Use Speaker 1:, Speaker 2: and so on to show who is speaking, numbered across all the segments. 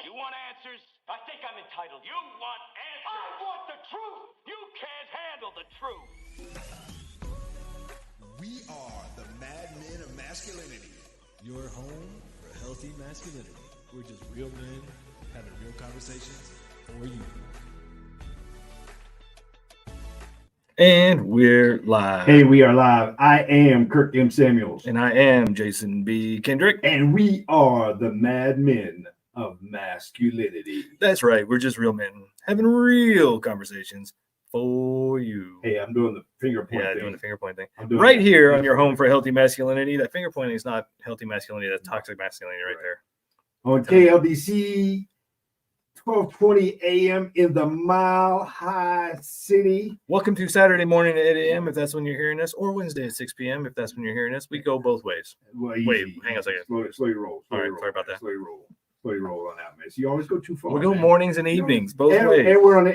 Speaker 1: You want answers? I think I'm entitled. You want answers? I want the truth. You can't handle the truth.
Speaker 2: We are the Mad Men of Masculinity.
Speaker 3: Your home for healthy masculinity. We're just real men having real conversations for you.
Speaker 4: And we're live.
Speaker 5: Hey, we are live. I am Kirk M. Samuels.
Speaker 4: And I am Jason B. Kendrick.
Speaker 5: And we are the Mad Men of Masculinity.
Speaker 4: That's right. We're just real men having real conversations for you.
Speaker 5: Hey, I'm doing the finger point thing.
Speaker 4: Doing the finger point thing.
Speaker 5: Right
Speaker 4: here on your home for healthy masculinity. That finger pointing is not healthy masculinity. That's toxic masculinity right there.
Speaker 5: On KLDC, 12:20 a.m. in the Mile High City.
Speaker 4: Welcome to Saturday morning at 8 a.m. if that's when you're hearing us, or Wednesday at 6 p.m. if that's when you're hearing us. We go both ways.
Speaker 5: Well,
Speaker 4: wait, hang on a second.
Speaker 5: Slow your roll.
Speaker 4: All right, sorry about that.
Speaker 5: Slow your roll on that, man. So you always go too far.
Speaker 4: We go mornings and evenings, both ways.
Speaker 5: And we're on the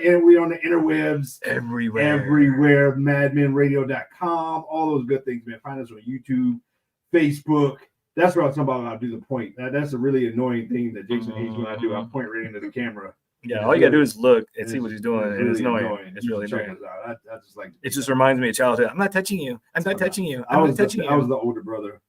Speaker 5: interwebs.
Speaker 4: Everywhere.
Speaker 5: madmenradio.com. All those good things, man. Find us on YouTube, Facebook. That's what I was talking about when I do the point. That's a really annoying thing that Jason hates when I do. I point right into the camera.
Speaker 4: Yeah, all you gotta do is look and see what he's doing.
Speaker 5: It's really
Speaker 4: it's annoying. It's really
Speaker 5: check
Speaker 4: annoying.
Speaker 5: us out. I just like
Speaker 4: It just reminds me of childhood. I'm not touching you. I'm not touching you.
Speaker 5: I was the older brother.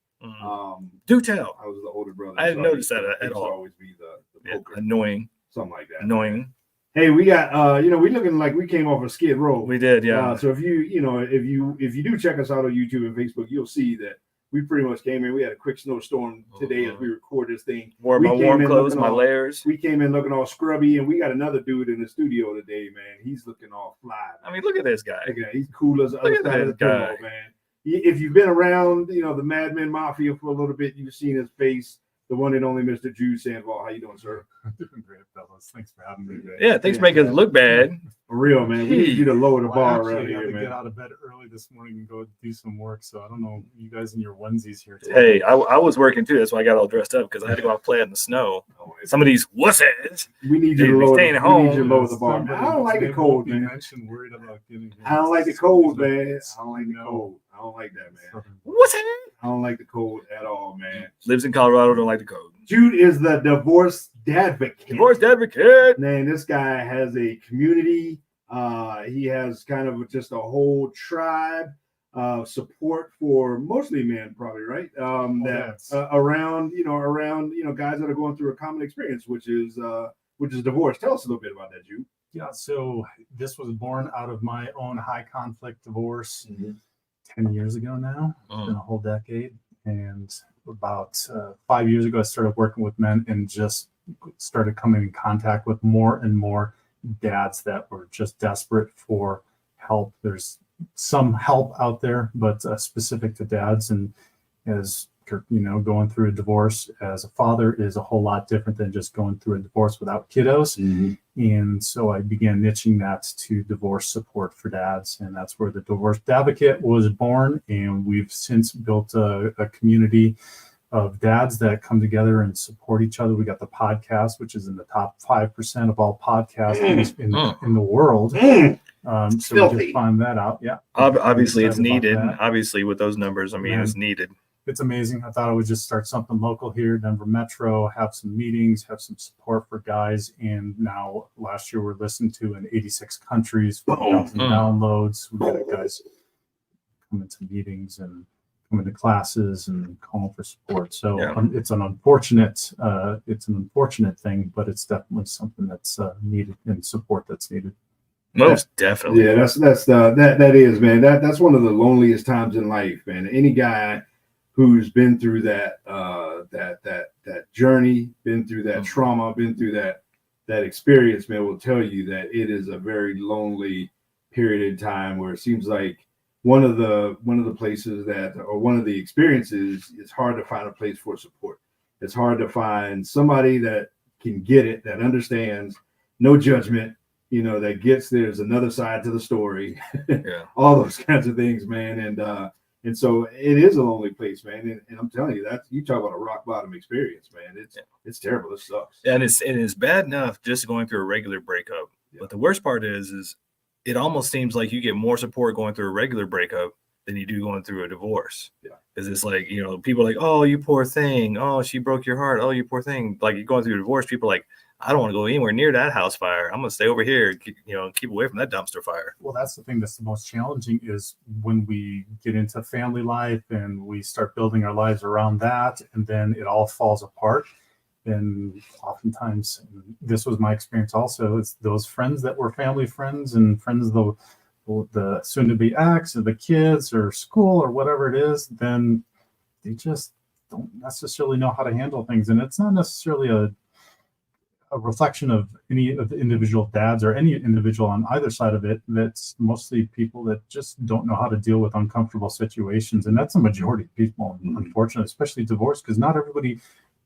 Speaker 4: Do tell.
Speaker 5: I was the older brother.
Speaker 4: I didn't notice that at all.
Speaker 5: Always be the poker.
Speaker 4: Annoying.
Speaker 5: Something like that.
Speaker 4: Annoying.
Speaker 5: Hey, we got we looking like we came off a skid row.
Speaker 4: We did, yeah.
Speaker 5: So if you do check us out on YouTube and Facebook, you'll see that we pretty much came in. We had a quick snowstorm today as we record this thing.
Speaker 4: Wore my warm clothes, my layers.
Speaker 5: We came in looking all scrubby, and we got another dude in the studio today, man. He's looking all fly. Man.
Speaker 4: I mean, look at this guy.
Speaker 5: He's cool as the other side of the pillow, man. If you've been around, the Mad Men Mafia for a little bit, you've seen his face. The one and only Mr. Jude Sandvall. How you doing, sir?
Speaker 6: I'm doing great, fellas. Thanks for having me today.
Speaker 4: Yeah, thanks for making us look bad.
Speaker 5: For real, man. We need you to lower the bar around here,
Speaker 6: man. I had to
Speaker 5: man.
Speaker 6: get out of bed early this morning and go do some work, so I don't know you guys in your onesies here today.
Speaker 4: Hey, I was working too. That's why I got all dressed up because I had to go out play in the snow. Some of these wusses.
Speaker 5: We need you to lower the bar.
Speaker 6: Somebody
Speaker 5: I don't like the cold, man.
Speaker 6: Worried about getting
Speaker 5: I don't like the cold, man. I don't like the cold. I don't like that, man.
Speaker 4: What's it?
Speaker 5: I don't like the cold at all, man.
Speaker 4: Lives in Colorado, don't like the cold.
Speaker 5: Jude is the Divorced Dadvocate.
Speaker 4: Divorced Dadvocate.
Speaker 5: Man, this guy has a community. He has kind of just a whole tribe of support for mostly men, probably, right? Around guys that are going through a common experience, which is divorce. Tell us a little bit about that, Jude.
Speaker 6: Yeah, so this was born out of my own high conflict divorce 10 years ago now. It's been a whole decade. And about 5 years ago, I started working with men and just started coming in contact with more and more dads that were just desperate for help. There's some help out there, but specific to dads. And as going through a divorce as a father is a whole lot different than just going through a divorce without kiddos. And so I began niching that to divorce support for dads. And that's where the Divorced Dadvocate was born. And we've since built a community of dads that come together and support each other. We got the podcast, which is in the top 5% of all podcasts in the world. So we just find that out. Yeah.
Speaker 4: Obviously, it's needed. Obviously, with those numbers, I mean, it's needed.
Speaker 6: It's amazing. I thought I would just start something local here, Denver Metro, have some meetings, have some support for guys. And now last year we're listened to in 86 countries, 4,000 downloads. We got guys coming to meetings and coming to classes and calling for support. So it's an unfortunate thing, but it's definitely something that's needed and support that's needed.
Speaker 4: Most definitely.
Speaker 5: Yeah, that is, man. That's one of the loneliest times in life, man. Any guy who's been through that journey, been through that trauma, been through that experience, man, will tell you that it is a very lonely period in time where it seems like one of the places one of the experiences, it's hard to find a place for support. It's hard to find somebody that can get it, that understands, no judgment, that gets there's another side to the story, all those kinds of things, man. And so it is a lonely place, man. And I'm telling you, you talk about a rock bottom experience, man. It's terrible. It sucks.
Speaker 4: And it's bad enough just going through a regular breakup. Yeah. But the worst part is it almost seems like you get more support going through a regular breakup than you do going through a divorce.
Speaker 5: Yeah.
Speaker 4: Because it's like, you know, people are like, oh, you poor thing. Oh, she broke your heart. Oh, you poor thing. Like, you're going through a divorce, people are like, I don't want to go anywhere near that house fire. I'm going to stay over here, keep away from that dumpster fire.
Speaker 6: Well, that's the thing that's the most challenging is when we get into family life and we start building our lives around that, and then it all falls apart. And oftentimes, this was my experience also, it's those friends that were family friends and friends of the soon-to-be ex or the kids or school or whatever it is, then they just don't necessarily know how to handle things. And it's not necessarily a reflection of any of the individual dads or any individual on either side of it. That's mostly people that just don't know how to deal with uncomfortable situations. And that's a majority of people, unfortunately, especially divorce, because not everybody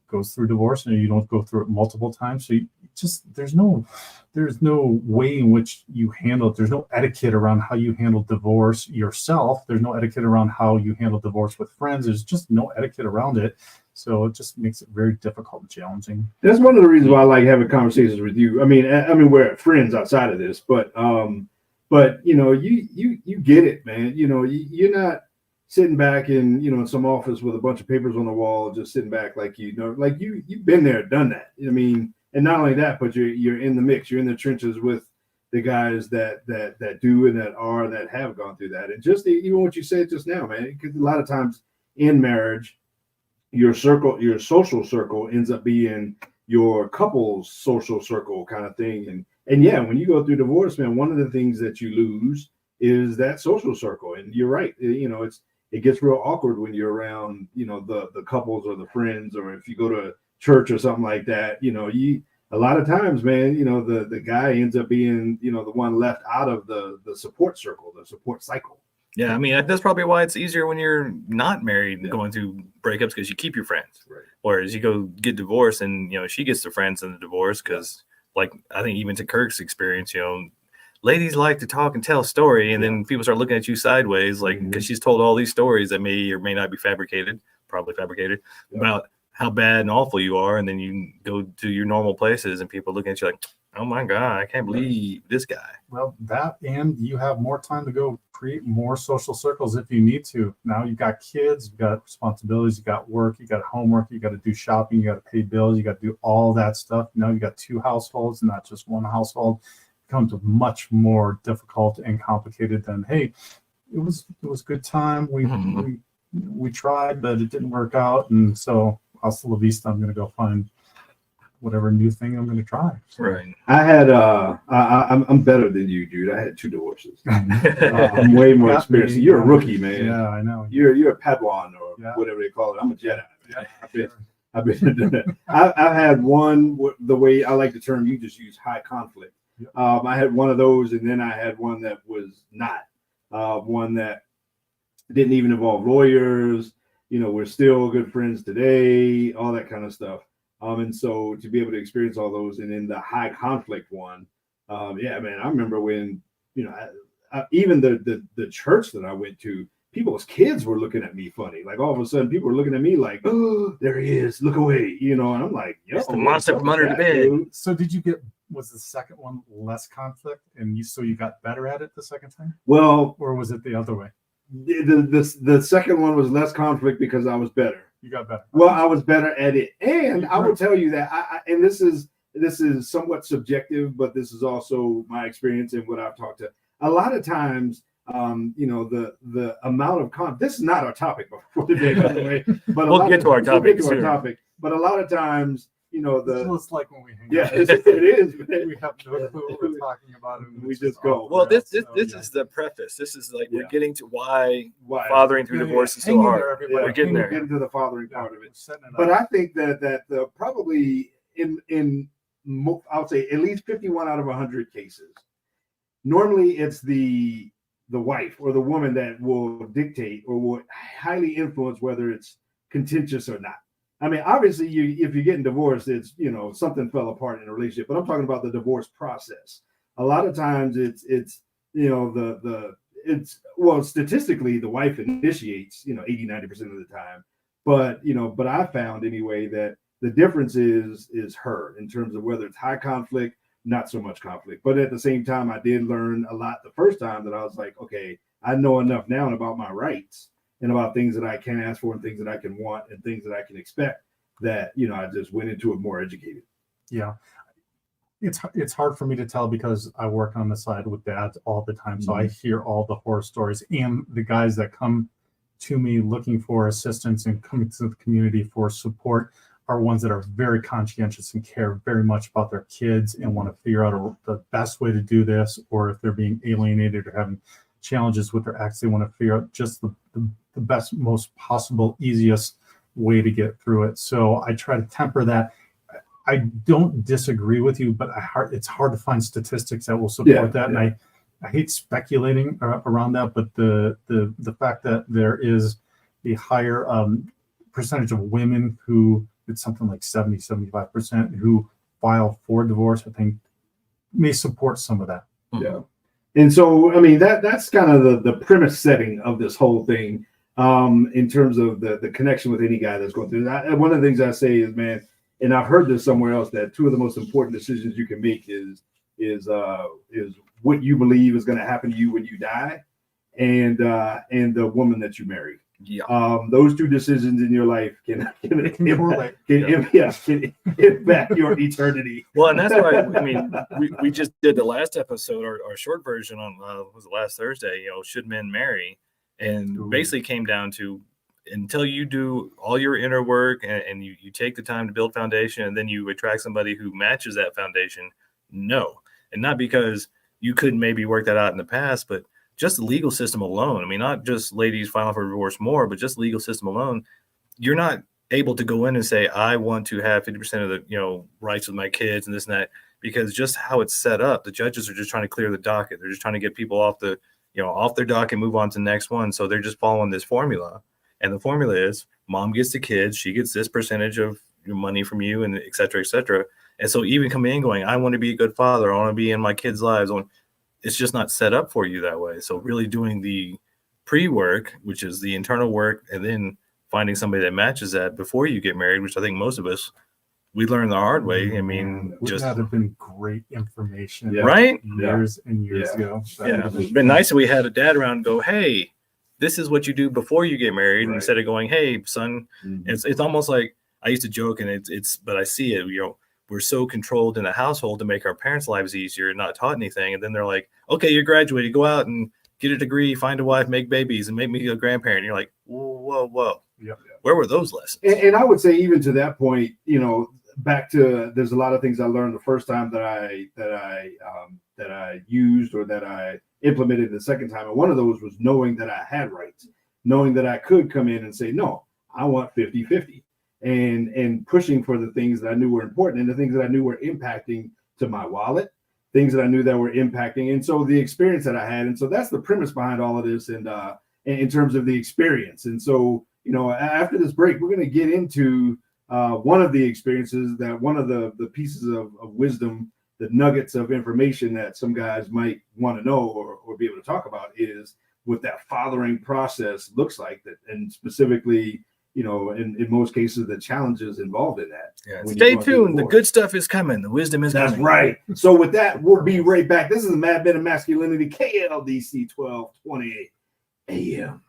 Speaker 6: goes through divorce and you don't go through it multiple times. So there's no way in which you handle it. There's no etiquette around how you handle divorce yourself. There's no etiquette around how you handle divorce with friends. There's just no etiquette around it. So it just makes it very difficult and challenging.
Speaker 5: That's one of the reasons why I like having conversations with you. I mean, we're friends outside of this, but you know, you get it, man. You know, you're not sitting back in some office with a bunch of papers on the wall, just sitting back like you've been there, done that. I mean, and not only that, but you're in the mix. You're in the trenches with the guys that do and that have gone through that. And just even what you said just now, man, because a lot of times in marriage, your social circle ends up being your couple's social circle kind of thing. And yeah, when you go through divorce, man, one of the things that you lose is that social circle. And you're right. It gets real awkward when you're around, the couples or the friends, or if you go to church or something like that, a lot of times, man, the guy ends up being, the one left out of the support circle, the support cycle.
Speaker 4: Yeah, I mean, that's probably why it's easier when you're not married and going through breakups, because you keep your friends.
Speaker 5: Right.
Speaker 4: Whereas you go get divorced and, she gets the friends in the divorce because, like, I think even to Kirk's experience, ladies like to talk and tell a story, and then people start looking at you sideways, like, because she's told all these stories that may or may not be probably fabricated, about how bad and awful you are. And then you go to your normal places and people looking at you like, oh my God, I can't believe this guy.
Speaker 6: Well, that, and you have more time to go create more social circles if you need to. Now you've got kids, you've got responsibilities, you got work, you got homework, you got to do shopping, you got to pay bills, you got to do all that stuff. Now you got two households, not just one household. It becomes much more difficult and complicated than, hey, it was good time. We tried, but it didn't work out, and so hasta la vista, I'm going to go find whatever new thing I'm going to try.
Speaker 4: Right.
Speaker 5: I had I'm better than you, Jude. I had 2 divorces. I'm way more experienced. You're a rookie, man.
Speaker 6: Yeah, I know.
Speaker 5: You're a Padawan or whatever they call it. I'm a Jedi. Man. I've been I've had one, the way I like the term you just use, high conflict.
Speaker 6: Yep.
Speaker 5: I had one of those, and then I had one that was not one that didn't even involve lawyers. We're still good friends today, all that kind of stuff. And so to be able to experience all those, and in the high conflict one, yeah, man, I remember when, even the church that I went to, people's kids were looking at me funny. Like all of a sudden people were looking at me like, oh, there he is, look away, and I'm like, yo,
Speaker 4: it's the monster from under the bed.
Speaker 5: Dude.
Speaker 6: So was the second one less conflict, and you got better at it the second time?
Speaker 5: Well,
Speaker 6: or was it the other way?
Speaker 5: The second one was less conflict because I was better.
Speaker 6: You got better.
Speaker 5: Well, I was better at it. And I will tell you that and this is somewhat subjective, but this is also my experience and what I've talked to. A lot of times, the amount of this is not our topic for today, by the way. But
Speaker 4: we'll get to our topic.
Speaker 5: But a lot of times,
Speaker 6: it's like when we hang out.
Speaker 5: it is.
Speaker 6: We have no clue what we're talking about, and
Speaker 5: we just go.
Speaker 4: Well, this is the preface. This is like we're getting to why fathering through divorce is so
Speaker 6: Hang in
Speaker 4: hard.
Speaker 6: there,
Speaker 4: We're getting there.
Speaker 5: Getting to the fathering part of it. But I think that probably in I would say at least 51 out of 100 cases, normally it's the wife or the woman that will dictate or will highly influence whether it's contentious or not. I mean, obviously, if you're getting divorced, it's something fell apart in a relationship. But I'm talking about the divorce process. A lot of times, it's statistically the wife initiates 80-90% of the time. But I found anyway that the difference is her in terms of whether it's high conflict not so much conflict. But at the same time, I did learn a lot the first time that I was like, okay, I know enough now about my rights and about things that I can ask for and things that I can want and things that I can expect, that, you know, I just went into it more educated.
Speaker 6: Yeah. It's hard for me to tell because I work on the side with dads all the time. So I hear all the horror stories, and the guys that come to me looking for assistance and coming to the community for support are ones that are very conscientious and care very much about their kids and want to figure out the best way to do this, or if they're being alienated or having challenges with their ex, they want to figure out just the best, most possible, easiest way to get through it. So I try to temper that. I don't disagree with you, but it's hard to find statistics that will support that. And I hate speculating around that, but the fact that there is a higher percentage of women who, it's something like 75% who file for divorce, I think may support some of that.
Speaker 5: Yeah. And so, I mean, that's kind of the premise setting of this whole thing, in terms of the connection with any guy that's going through that. One of the things I say is, man, and I've heard this somewhere else, that two of the most important decisions you can make is what you believe is going to happen to you when you die, and the woman that you marry.
Speaker 4: Yeah.
Speaker 5: Those two decisions in your life can impact your eternity.
Speaker 4: Well, and that's why, I mean, we just did the last episode, our short version on, was it last Thursday, you know, should men marry? And basically came down to, until you do all your inner work and you take the time to build foundation, and then you attract somebody who matches that foundation, no. And not because you couldn't maybe work that out in the past, but just the legal system alone. I mean, not just ladies filing for divorce more, but just legal system alone. You're not able to go in and say, I want to have 50% of the, you know, rights with my kids and this and that, because just how it's set up, the judges are just trying to clear the docket. They're just trying to get people off their docket, move on to the next one. So they're just following this formula. And the formula is, mom gets the kids, she gets this percentage of your money from you, and et cetera, et cetera. And so even coming in going, I want to be a good father, I want to be in my kids' lives, it's just not set up for you that way. So really doing the pre-work, which is the internal work, and then finding somebody that matches that before you get married, which I think most of us, we learned the hard way. I mean,
Speaker 6: would that have been great information,
Speaker 4: right?
Speaker 6: Years and years ago.
Speaker 4: It's been nice that we had a dad around and go, hey, this is what you do before you get married, instead of going, hey, son. It's almost like, I used to joke, and but I see it, you know, we're so controlled in the household to make our parents' lives easier and not taught anything. And then they're like, okay, you're graduated, go out and get a degree, find a wife, make babies, and make me a grandparent. And you're like, whoa.
Speaker 6: Yeah.
Speaker 4: Where were those lessons?
Speaker 5: And I would say, even to that point, you know, back to, there's a lot of things I learned the first time that I used, or that I implemented the second time. And one of those was knowing that I had rights, knowing that I could come in and say, no, I want 50-50. And pushing for the things that I knew were important, and the things that I knew were impacting to my wallet, things that I knew that were impacting. And so the experience that I had, and so that's the premise behind all of this, and in terms of the experience. And so, you know, after this break, we're going to get into one of the experiences, that one of the pieces of wisdom, the nuggets of information that some guys might want to know or be able to talk about, is what that fathering process looks like, that, and specifically, you know, in most cases, the challenges involved in that.
Speaker 4: Yeah. Stay tuned. The good stuff is coming. The wisdom is coming.
Speaker 5: That's right. So with that, we'll be right back. This is the Men of Masculinity, KLDC 1220 AM.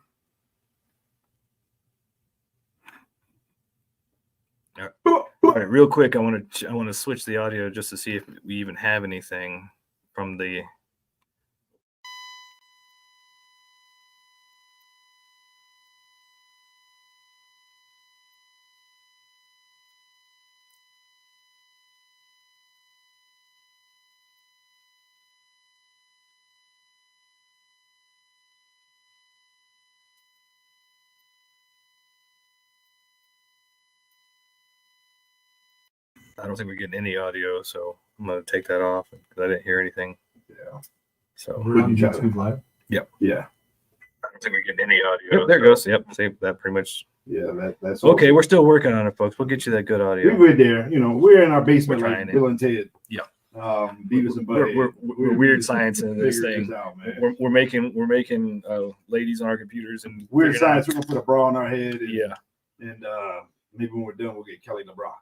Speaker 4: All right, real quick, I want to switch the audio just to see if we even have anything from the. I don't think we're getting any audio, so I'm going to take that off because I didn't hear anything.
Speaker 5: Yeah.
Speaker 4: So
Speaker 6: we're on YouTube Live.
Speaker 4: Yep.
Speaker 5: Yeah.
Speaker 4: I don't think we're getting any audio. Yep, there it goes. Yep. See, that pretty much.
Speaker 5: Yeah, that's
Speaker 4: okay. We're still working on it, folks. We'll get you that good audio.
Speaker 5: We're there. You know, we're in our basement,
Speaker 4: We're
Speaker 5: like Bill and Ted.
Speaker 4: Yeah.
Speaker 5: Beavis and Butthead.
Speaker 4: We're weird science in this thing.
Speaker 5: This out,
Speaker 4: we're making ladies on our computers and
Speaker 5: weird science. We're gonna put a bra on our head. And,
Speaker 4: yeah.
Speaker 5: And maybe when we're done, we'll get Kelly LeBrock.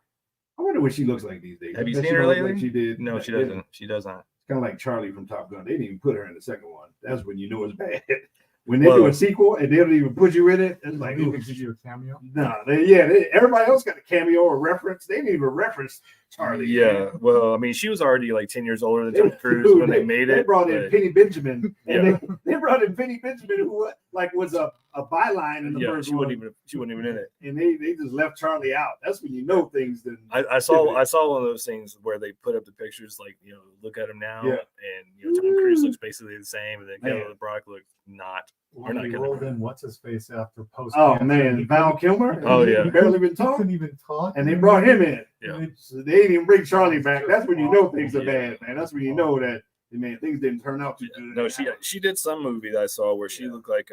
Speaker 5: I wonder what she looks like these days.
Speaker 4: Have you
Speaker 5: Does
Speaker 4: seen
Speaker 5: she
Speaker 4: her
Speaker 5: look
Speaker 4: lately?
Speaker 5: Like she did.
Speaker 4: No, she doesn't. She does not.
Speaker 5: Kind of like Charlie from Top Gun. They didn't even put her in the second one. That's when you know it's bad. When they do a sequel and they don't even put you in it, it's like,
Speaker 6: they even give you a cameo.
Speaker 5: No, everybody else got a cameo or reference. They didn't even reference Charlie.
Speaker 4: Yeah, well, I mean, she was already like 10 years older than Tom Cruise when they made it.
Speaker 5: They brought in Penny Benjamin, and they brought in Penny Benjamin, who was a byline in the first one.
Speaker 4: She wasn't even in it,
Speaker 5: and they just left Charlie out. That's when you know things. Then
Speaker 4: I saw one of those things where they put up the pictures, like, you know, look at him now, and Tom Cruise looks basically the same, and then Kelly LeBrock looks not.
Speaker 6: Or not rolled in what's his face after post.
Speaker 5: Oh man, Val Kilmer.
Speaker 4: Oh yeah,
Speaker 5: he barely been talking.
Speaker 6: Couldn't even talk.
Speaker 5: And they brought him in.
Speaker 4: Yeah,
Speaker 5: so they didn't even bring Charlie back. That's when you know things are bad, man. That's when you know that, man, things didn't turn out too good.
Speaker 4: No, she did some movie that I saw where she looked like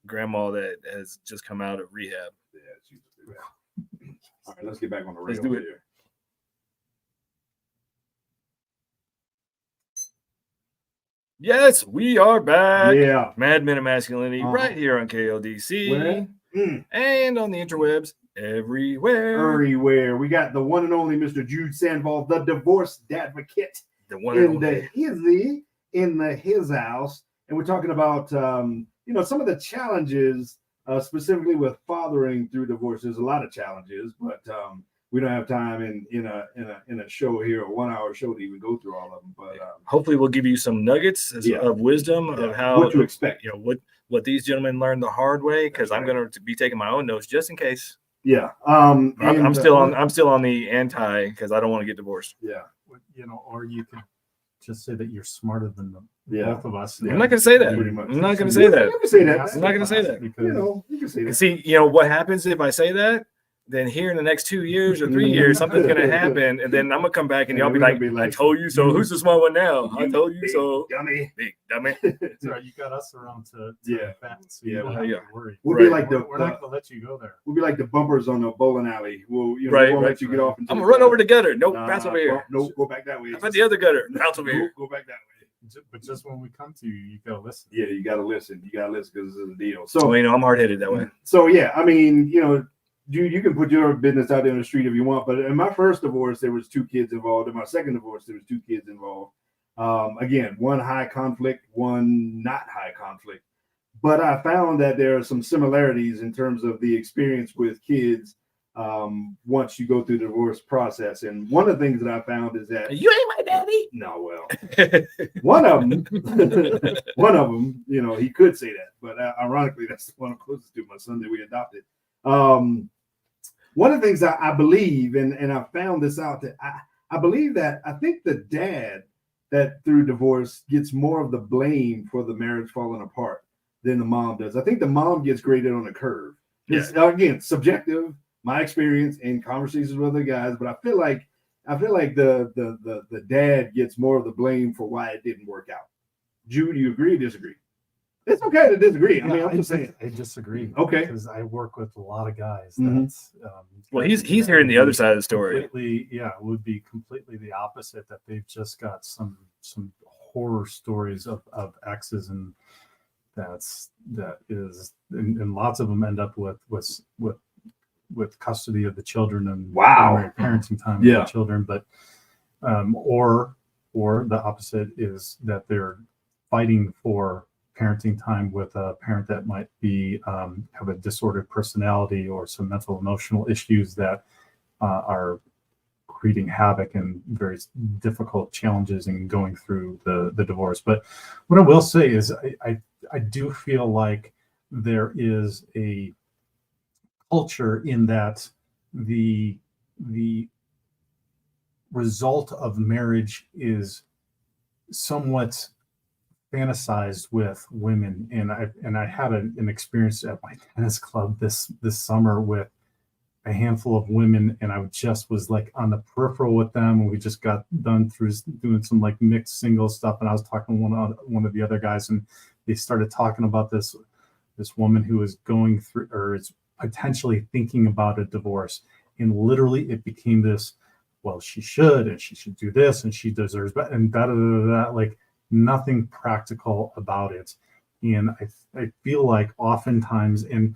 Speaker 4: grandma that has just come out of rehab.
Speaker 5: Yeah. All right, let's get back on the rail.
Speaker 4: Let's do it.
Speaker 5: Here.
Speaker 4: Yes, we are back.
Speaker 5: Yeah.
Speaker 4: Mad Men of Masculinity right here on KLDC. And on the interwebs everywhere.
Speaker 5: Everywhere. We got the one and only Mr. Jude Sandvall, the Divorced Dadvocate.
Speaker 4: The one and only.
Speaker 5: In his house. And we're talking about some of the challenges specifically with fathering through divorce. There's a lot of challenges, but we don't have time in a show here, a 1 hour show, to even go through all of them. But
Speaker 4: hopefully we'll give you some nuggets of wisdom of how
Speaker 5: what to expect.
Speaker 4: You know what these gentlemen learned the hard way, because I'm going to be taking my own notes just in case.
Speaker 5: Yeah.
Speaker 4: I'm still on the anti, because I don't want to get divorced.
Speaker 5: Yeah.
Speaker 6: Or you could just say that you're smarter than both of us.
Speaker 4: I'm not going to say that. I'm not going to say that.
Speaker 5: You can say that.
Speaker 4: I'm not going to say that.
Speaker 5: Because, you can say that.
Speaker 4: See, what happens if I say that? Then here in the next 2 years or 3 years, something's going to happen. And then I'm going to come back and y'all be like, I told you so. Who's the smart one now? I told you so.
Speaker 5: Dummy.
Speaker 4: Big dummy.
Speaker 6: That's right. You got us around to facts. So you don't have to worry.
Speaker 5: We'll be like
Speaker 6: we're not going to let you go there.
Speaker 5: We'll be like the bumpers on the bowling alley. We'll let you get off.
Speaker 4: I'm going to run over the gutter. Nope, bounce over here.
Speaker 5: Nope, go back that way.
Speaker 4: How about the other gutter? Bounce over here.
Speaker 5: Go back that way.
Speaker 6: But just when we come to you, you got to listen.
Speaker 5: Yeah, you got to listen. You got to listen because this is a deal. So,
Speaker 4: I'm hard-headed that way.
Speaker 5: So, yeah, I mean, you can put your business out there on the street if you want, but in my first divorce, there was 2 kids involved. In my second divorce, there was 2 kids involved. Again, one high conflict, one not high conflict. But I found that there are some similarities in terms of the experience with kids once you go through the divorce process. And one of the things that I found is that
Speaker 4: you ain't my daddy.
Speaker 5: No, well, one of them, he could say that, but ironically, that's the one I'm closest to, my son that we adopted. One of the things I believe, and I found this out, that I believe that I think the dad that through divorce gets more of the blame for the marriage falling apart than the mom does. I think the mom gets graded on a curve. It's again subjective, my experience in conversations with other guys, but I feel like the dad gets more of the blame for why it didn't work out. Jude, do you agree or disagree? It's okay to disagree. I mean, I'm just saying.
Speaker 6: I disagree.
Speaker 5: Okay.
Speaker 6: Because I work with a lot of guys.
Speaker 5: Mm-hmm.
Speaker 4: Well, he's hearing the other side of the story.
Speaker 6: Would be completely the opposite. That they've just got some horror stories of exes, and and lots of them end up with custody of the children and parenting time with the children. But or the opposite is that they're fighting for parenting time with a parent that might be have a disordered personality or some mental emotional issues that are creating havoc and very difficult challenges in going through the divorce. But what I will say is I do feel like there is a culture in that the result of marriage is somewhat fantasized with women, and I had an experience at my tennis club this summer with a handful of women, and I just was like on the peripheral with them, and we just got done through doing some like mixed single stuff, and I was talking to one of the other guys, and they started talking about this woman who is going through or is potentially thinking about a divorce, and literally it became this, well, she should do this, and she deserves better, and da like nothing practical about it. And I feel like oftentimes, and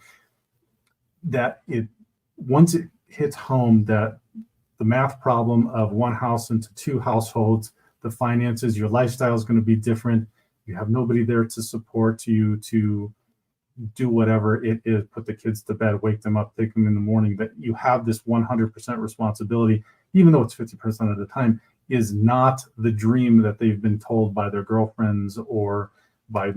Speaker 6: that it once it hits home that the math problem of one house into two households, the finances, your lifestyle is going to be different. You have nobody there to support you to do whatever it is, put the kids to bed, wake them up, take them in the morning, that you have this 100% responsibility, even though it's 50% of the time, is not the dream that they've been told by their girlfriends or by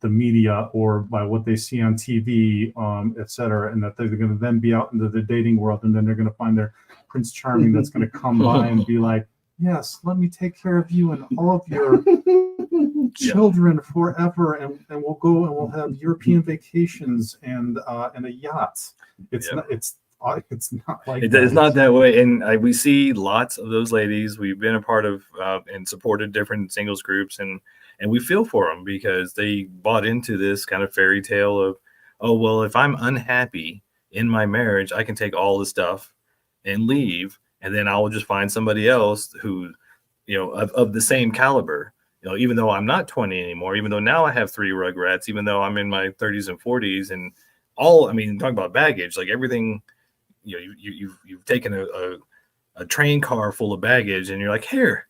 Speaker 6: the media or by what they see on TV, et cetera, and that they're going to then be out into the dating world, and then they're going to find their Prince Charming that's going to come by and be like, yes, let me take care of you and all of your children forever, and we'll go and we'll have European vacations and a yacht. It's not. It's not like
Speaker 4: it's not that way, and we see lots of those ladies. We've been a part of and supported different singles groups, and we feel for them because they bought into this kind of fairy tale of, oh well, if I'm unhappy in my marriage, I can take all the stuff and leave, and then I'll just find somebody else who, of the same caliber. Even though I'm not 20 anymore, even though now I have 3 rugrats, even though I'm in my 30s and 40s, and talking about baggage, like everything. You've taken a train car full of baggage, and you're like, here,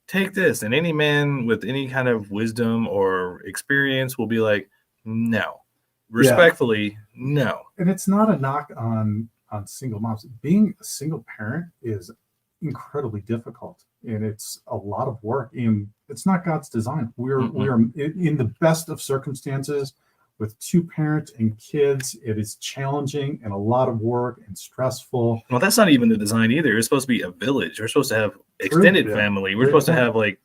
Speaker 4: take this. And any man with any kind of wisdom or experience will be like, no, respectfully, no.
Speaker 6: And it's not a knock on single moms. Being a single parent is incredibly difficult, and it's a lot of work, and it's not God's design. We're in the best of circumstances. With 2 parents and kids, it is challenging and a lot of work and stressful.
Speaker 4: Well, that's not even the design either. It's supposed to be a village. We're supposed to have extended family. We're supposed to have like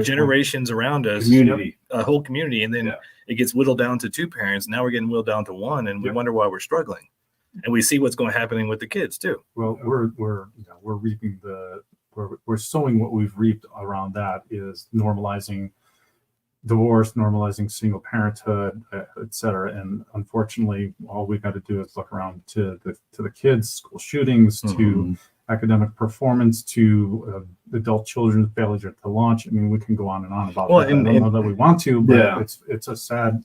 Speaker 4: generations around us,
Speaker 5: community,
Speaker 4: a whole community, and then it gets whittled down to 2 parents. Now we're getting whittled down to 1, and we wonder why we're struggling. And we see what's happening with the kids too.
Speaker 6: Well, we're reaping we're sowing what we've reaped around that is normalizing divorce, normalizing single parenthood, et cetera. And unfortunately, all we got to do is look around to the kids, school shootings, to academic performance, to adult children's failure to launch. I mean, we can go on and on about that. I don't know that we want to, but it's a sad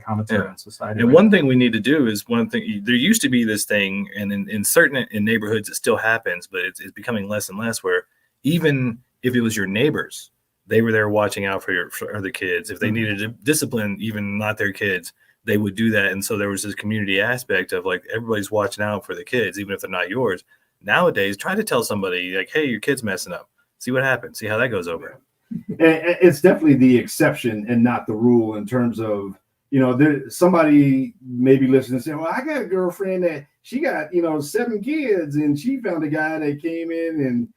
Speaker 6: commentary on society.
Speaker 4: And one thing we need to do is there used to be this thing, and in certain neighborhoods it still happens, but it's becoming less and less, where even if it was your neighbors, they were there watching out for other kids. If they needed to discipline even not their kids, they would do that. And so there was this community aspect of like everybody's watching out for the kids, even if they're not yours. Nowadays, try to tell somebody like, hey, your kid's messing up. See what happens. See how that goes over.
Speaker 5: It's definitely the exception and not the rule in terms of, somebody maybe listening and say, well, I got a girlfriend that she got, 7 kids, and she found a guy that came in and,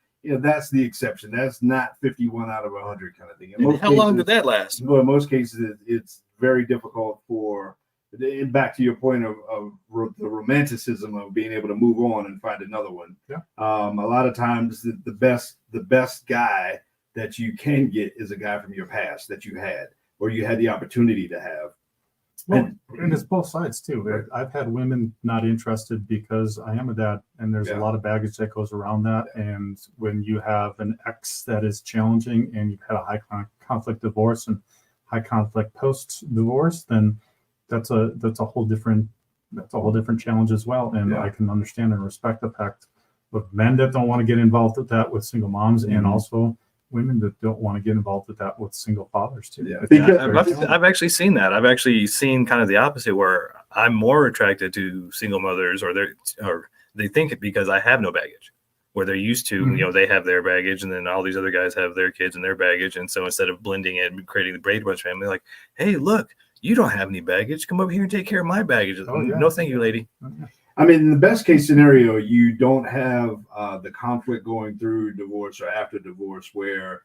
Speaker 5: that's the exception. That's not 51 out of 100 kind of thing.
Speaker 4: How long did that last?
Speaker 5: Well, in most cases, it's very difficult back to your point of the romanticism of being able to move on and find another one.
Speaker 6: Yeah.
Speaker 5: A lot of times the best guy that you can get is a guy from your past that you had, or you had the opportunity to have.
Speaker 6: Well, and it's both sides too. I've had women not interested because I am a dad, and there's a lot of baggage that goes around that. And when you have an ex that is challenging, and you've had a high conflict divorce and high conflict post divorce, then that's a whole different challenge as well. And I can understand and respect the fact of men that don't want to get involved with that with single moms, and also women that don't want to get involved with that with single fathers too.
Speaker 4: I've actually seen that. I've actually seen kind of the opposite, where I'm more attracted to single mothers, or they think it because I have no baggage, where they're used to, they have their baggage, and then all these other guys have their kids and their baggage. And so instead of blending it and creating the Brady Bunch family, like, hey, look, you don't have any baggage. Come over here and take care of my baggage. No, thank you, lady.
Speaker 5: I mean, in the best case scenario, you don't have the conflict going through divorce or after divorce, where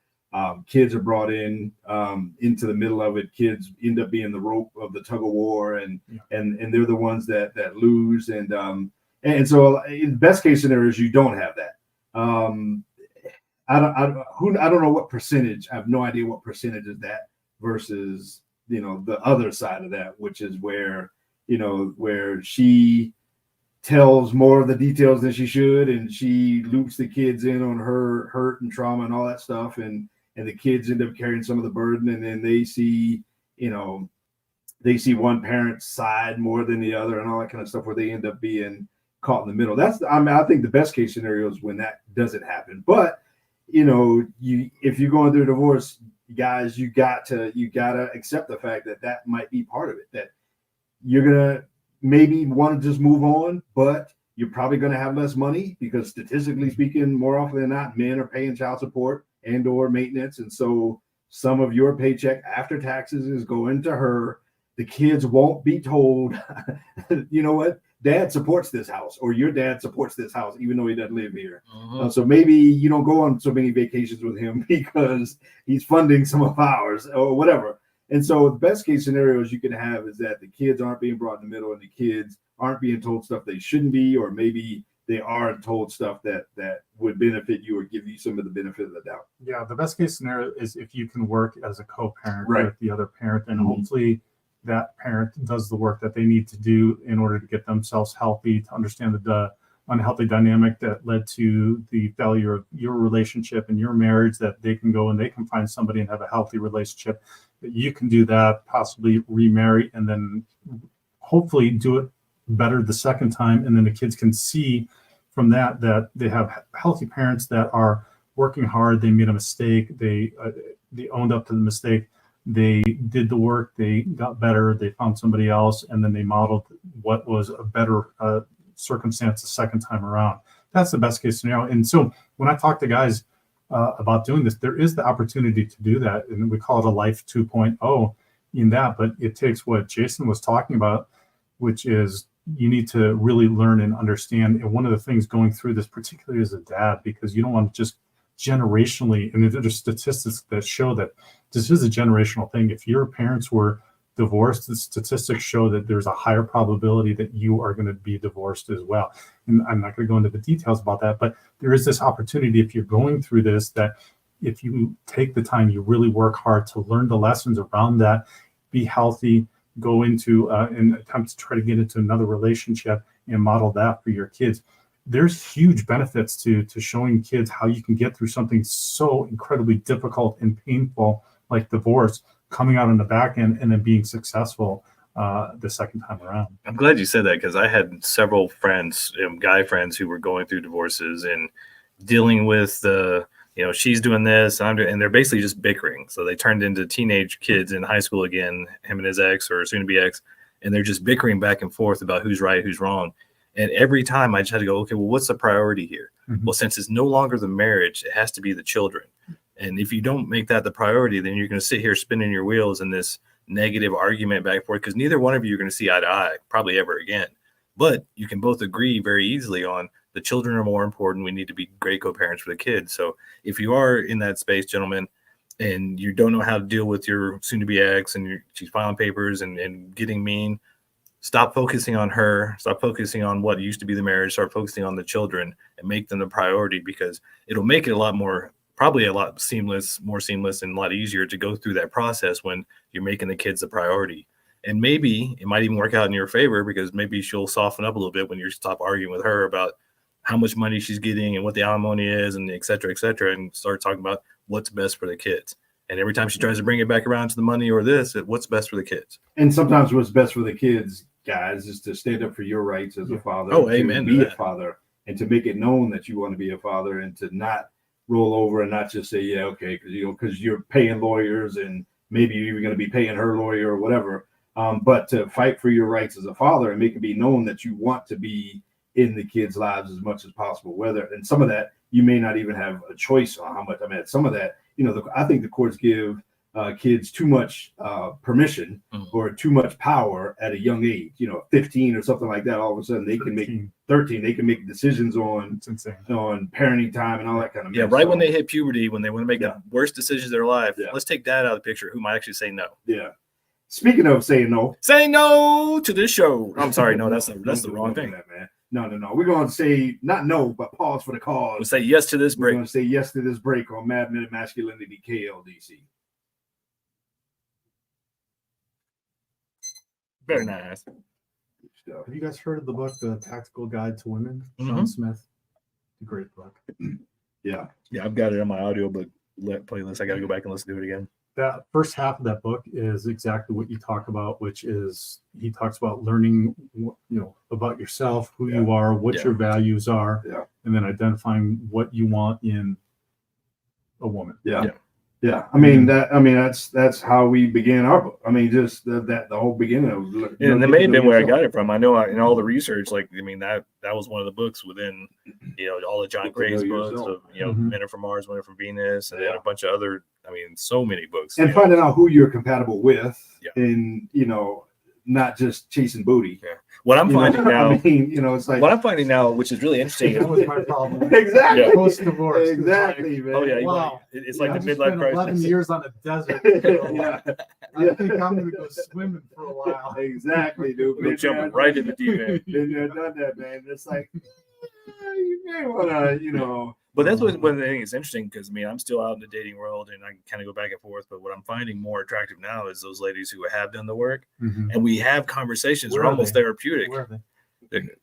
Speaker 5: kids are brought in into the middle of it. Kids end up being the rope of the tug of war, and they're the ones that lose. And so, in best case scenarios, you don't have that. I don't know what percentage. I have no idea what percentage is that versus the other side of that, which is where she tells more of the details than she should, and she loops the kids in on her hurt and trauma and all that stuff, and the kids end up carrying some of the burden, and then they see one parent's side more than the other and all that kind of stuff, where they end up being caught in the middle. I think the best case scenario is when that doesn't happen. But if you're going through a divorce, guys, you gotta accept the fact that might be part of it. That you're gonna maybe want to just move on, but you're probably gonna have less money because statistically speaking, more often than not, men are paying child support and or maintenance, and so some of your paycheck after taxes is going to her. The kids won't be told, you know what, dad supports this house, or your dad supports this house, even though he doesn't live here. So maybe you don't go on so many vacations with him because he's funding some of ours or whatever. And so the best case scenarios you can have is that the kids aren't being brought in the middle and the kids aren't being told stuff they shouldn't be, or maybe they are told stuff that would benefit you or give you some of the benefit of the doubt.
Speaker 6: Yeah, the best case scenario is if you can work as a co-parent
Speaker 5: Right.
Speaker 6: with the other parent, and hopefully that parent does the work that they need to do in order to get themselves healthy, to understand the unhealthy dynamic that led to the failure of your relationship and your marriage, that they can go and they can find somebody and have a healthy relationship, that you can do that, possibly remarry, and then hopefully do it better the second time. And then the kids can see from that they have healthy parents that are working hard. They made a mistake. They owned up to the mistake. They did the work. They got better. They found somebody else, and then they modeled what was a better circumstance the second time around. That's the best case scenario. And so when I talk to guys about doing this, there is the opportunity to do that, and we call it a life 2.0 in that. But it takes what Jason was talking about, which is you need to really learn and understand. And one of the things going through this, particularly as a dad, because you don't want to just generationally, and there's statistics that show that this is a generational thing. If your parents were divorced, the statistics show that there's a higher probability that you are going to be divorced as well. And I'm not going to go into the details about that, but there is this opportunity, if you're going through this, that if you take the time, you really work hard to learn the lessons around that, be healthy, go into and attempt to try to get into another relationship and model that for your kids. There's huge benefits to showing kids how you can get through something so incredibly difficult and painful like divorce, coming out on the back end and then being successful the second time around.
Speaker 4: I'm glad you said that, because I had several friends, guy friends, who were going through divorces and dealing with the, she's doing this and they're basically just bickering. So they turned into teenage kids in high school again, him and his ex, or soon to be ex, and they're just bickering back and forth about who's right, who's wrong. And every time I just had to go, okay, well, what's the priority here? Mm-hmm. Well, since it's no longer the marriage, it has to be the children. And if you don't make that the priority, then you're going to sit here spinning your wheels in this negative argument back and forth, because neither one of you are going to see eye to eye probably ever again. But you can both agree very easily on the children are more important. We need to be great co-parents for the kids. So if you are in that space, gentlemen, and you don't know how to deal with your soon-to-be ex and she's filing papers and getting mean, stop focusing on her. Stop focusing on what used to be the marriage. Start focusing on the children and make them the priority, because it'll make it a lot more, probably a lot more seamless and a lot easier to go through that process when you're making the kids the priority. And maybe it might even work out in your favor, because maybe she'll soften up a little bit when you stop arguing with her about how much money she's getting and what the alimony is and et cetera, and start talking about what's best for the kids. And every time she tries to bring it back around to the money or this, what's best for the kids.
Speaker 5: And sometimes what's best for the kids, guys, is to stand up for your rights as a father.
Speaker 4: Oh, amen.
Speaker 5: To be a father and to make it known that you want to be a father, and to not roll over and not just say, yeah, okay, because you're paying lawyers and maybe you're even going to be paying her lawyer or whatever. But to fight for your rights as a father and make it be known that you want to be in the kids' lives as much as possible. And some of that you may not even have a choice on how much. I mean, some of that, I think the courts give kids too much permission or too much power at a young age. 15 or something like that. All of a sudden, they can make 13. They can make decisions on parenting time and all that kind of.
Speaker 4: Yeah, right. When they hit puberty, when they want to make the worst decisions of their life, let's take dad out of the picture, who might actually say no.
Speaker 5: Yeah. Speaking of saying no
Speaker 4: to this show. I'm sorry, no, that's the wrong thing.
Speaker 5: That, man. No. We're going to say not no, but pause for the cause.
Speaker 4: We'll say yes to this break.
Speaker 5: We're going to say yes to this break on Men of Masculinity, KLDC.
Speaker 4: Very nice.
Speaker 6: Have you guys heard of the book, The Tactical Guide to Women? Sean Smith. A great book.
Speaker 5: Yeah,
Speaker 4: I've got it on my audiobook playlist. I got to go back and listen to it again.
Speaker 6: that first half of that book is exactly what you talk about, which is he talks about learning, about yourself, who you are, what your values are, and then identifying what you want in a woman.
Speaker 5: Yeah, I mean that's how we began our book. I mean, just the whole beginning of.
Speaker 4: And that may have been where I got it from. I know in all the research, that was one of the books within, all of John Gray's books of Men Are From Mars, Women Are From Venus, and then a bunch of other. I mean, so many books.
Speaker 5: And finding out who you're compatible with, and not just chasing booty.
Speaker 4: Yeah. What I'm finding now,
Speaker 5: it's like
Speaker 4: what I'm finding now, which is really interesting.
Speaker 6: That was my problem.
Speaker 5: Exactly.
Speaker 6: Yeah. Post divorce.
Speaker 5: Exactly, man.
Speaker 4: Oh yeah.
Speaker 6: Wow.
Speaker 4: It's like the
Speaker 6: I just
Speaker 4: midlife
Speaker 6: spent
Speaker 4: crisis.
Speaker 6: 11 years on a desert. I think I'm going to go swimming for a while.
Speaker 5: Exactly, dude.
Speaker 4: We're jumping right in the deep end.
Speaker 5: Been there, done that, man. It's like you may want to,
Speaker 4: But that's what I think is interesting, because I'm still out in the dating world and I kind of go back and forth. But what I'm finding more attractive now is those ladies who have done the work, and we have conversations that are almost therapeutic.
Speaker 6: Where are they?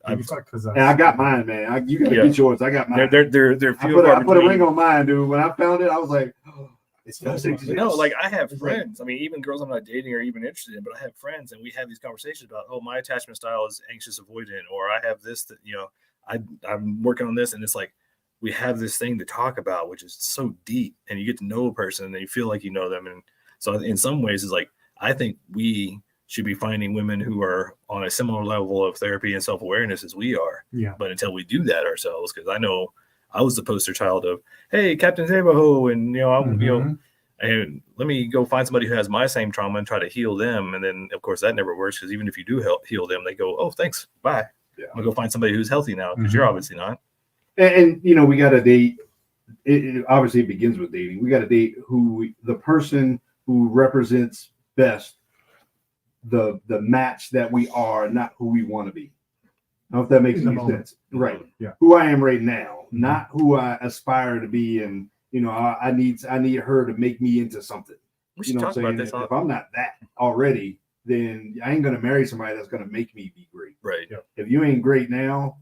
Speaker 5: I got mine, man. You gotta get yours. I got mine.
Speaker 4: They're few.
Speaker 5: I put a ring on mine, dude. When I found it, I was like, oh,
Speaker 6: it's
Speaker 4: no, like I have friends. I mean, even girls I'm not dating or even interested in, but I have friends, and we have these conversations about, my attachment style is anxious avoidant, or I have this that I'm working on this, and it's like we have this thing to talk about, which is so deep, and you get to know a person, and you feel like you know them, and so in some ways, it's like I think we should be finding women who are on a similar level of therapy and self-awareness as we are.
Speaker 6: Yeah.
Speaker 4: But until we do that ourselves, because I know I was the poster child of, hey, Captain Navajo, and and let me go find somebody who has my same trauma and try to heal them. And then of course that never works, because even if you do heal them, they go, oh, thanks, bye. Yeah. I'm gonna go find somebody who's healthy now, because you're obviously not. And
Speaker 5: we got to date. Obviously, it begins with dating. We got to date the person who represents best the match that we are, not who we want to be. I don't know if that makes any sense. Right. Yeah. Who I am right now, not who I aspire to be, and I need her to make me into something.
Speaker 4: We should talk about this.
Speaker 5: If I'm not that already, then I ain't gonna marry somebody that's gonna make me be great.
Speaker 4: Right.
Speaker 5: Yeah. If you ain't great now,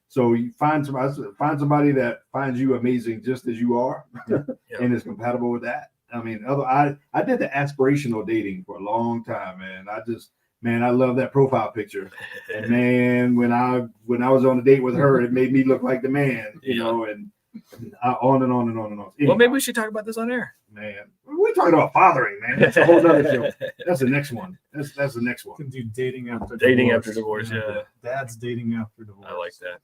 Speaker 5: so you find somebody that finds you amazing just as you are, and is compatible with that. I did the aspirational dating for a long time, man. I love that profile picture. And man, when I was on a date with her, it made me look like the man, and on and on and on and on. Anyway,
Speaker 4: well, maybe we should talk about this on air.
Speaker 5: Man, we're talking about fathering, man. That's a whole other show. That's the next one. That's the next one.
Speaker 6: We can do dating after
Speaker 4: divorce. Yeah.
Speaker 6: Dad's dating after divorce.
Speaker 4: I like that.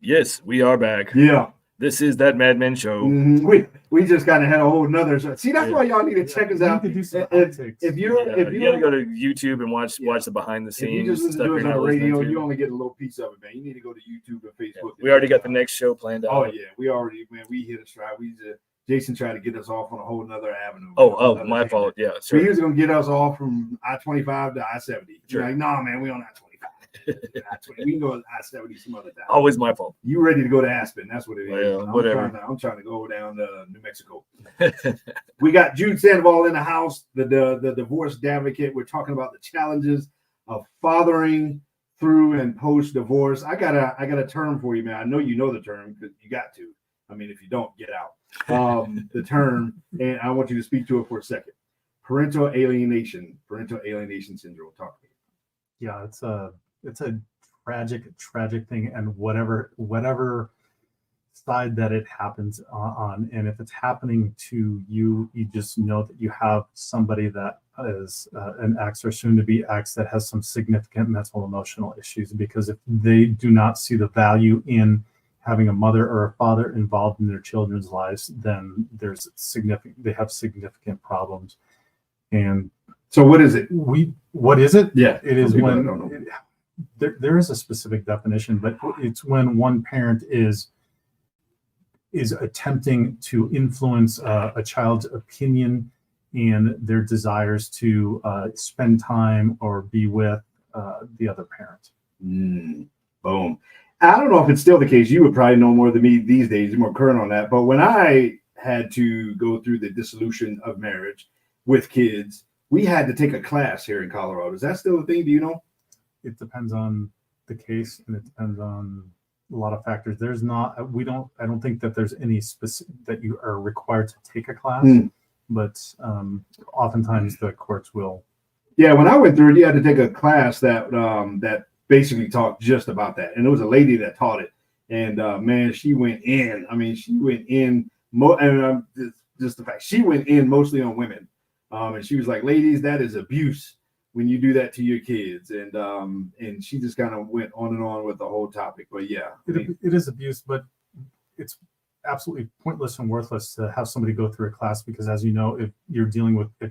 Speaker 4: Yes, we are back.
Speaker 5: Yeah.
Speaker 4: This is That Mad Men Show.
Speaker 5: Mm-hmm. We just kind of had a whole nother show. See, that's why y'all need to check us out. If you
Speaker 4: gotta go to YouTube and watch the behind the scenes.
Speaker 5: If you just listen to us on the radio, you only get a little piece of it, man. You need to go to YouTube and Facebook.
Speaker 4: We already got the next show planned out.
Speaker 5: Oh yeah, we hit a stride. Jason tried to get us off on a whole nother avenue.
Speaker 4: My fault. Yeah, sure.
Speaker 5: So he was gonna get us off from I-25 to I-70.
Speaker 4: Sure.
Speaker 5: Like, nah, man, we on I-25. We can go I-70 some other time.
Speaker 4: Always my fault.
Speaker 5: You ready to go to Aspen? That's what it is.
Speaker 4: Well, whatever.
Speaker 5: I'm trying to go down to New Mexico. We got Jude Sandvall in the house, the Divorced Dadvocate. We're talking about the challenges of fathering through and post divorce. I got a term for you, man. I know you know the term, because you got to. If you don't, get out. The term, and I want you to speak to it for a second. Parental alienation syndrome. Talk to me.
Speaker 6: Yeah, it's a tragic thing, and whatever side that it happens on, and if it's happening to you, you just know that you have somebody that is an ex or soon to be ex that has some significant mental emotional issues, because if they do not see the value in having a mother or a father involved in their children's lives, then they have significant problems. And
Speaker 5: so what is it?
Speaker 6: What is it?
Speaker 5: Yeah.
Speaker 6: It is when there is a specific definition, but it's when one parent is attempting to influence a child's opinion and their desires to spend time or be with the other parent.
Speaker 5: Boom. I don't know if it's still the case. You would probably know more than me these days. You're more current on that. But when I had to go through the dissolution of marriage with kids, we had to take a class here in Colorado. Is that still a thing? Do you know?
Speaker 6: It depends on the case, and it depends on a lot of factors. There's not, I don't think that there's any specific that you are required to take a class, but oftentimes the courts will.
Speaker 5: Yeah, when I went through it, you had to take a class that that basically talked just about that, and it was a lady that taught it, and man, she went in. I mean, she went in, just the fact she went in mostly on women, and she was like, "Ladies, that is abuse when you do that to your kids," and she just kind of went on and on with the whole topic. But yeah,
Speaker 6: it is abuse, but it's absolutely pointless and worthless to have somebody go through a class, because as you know, if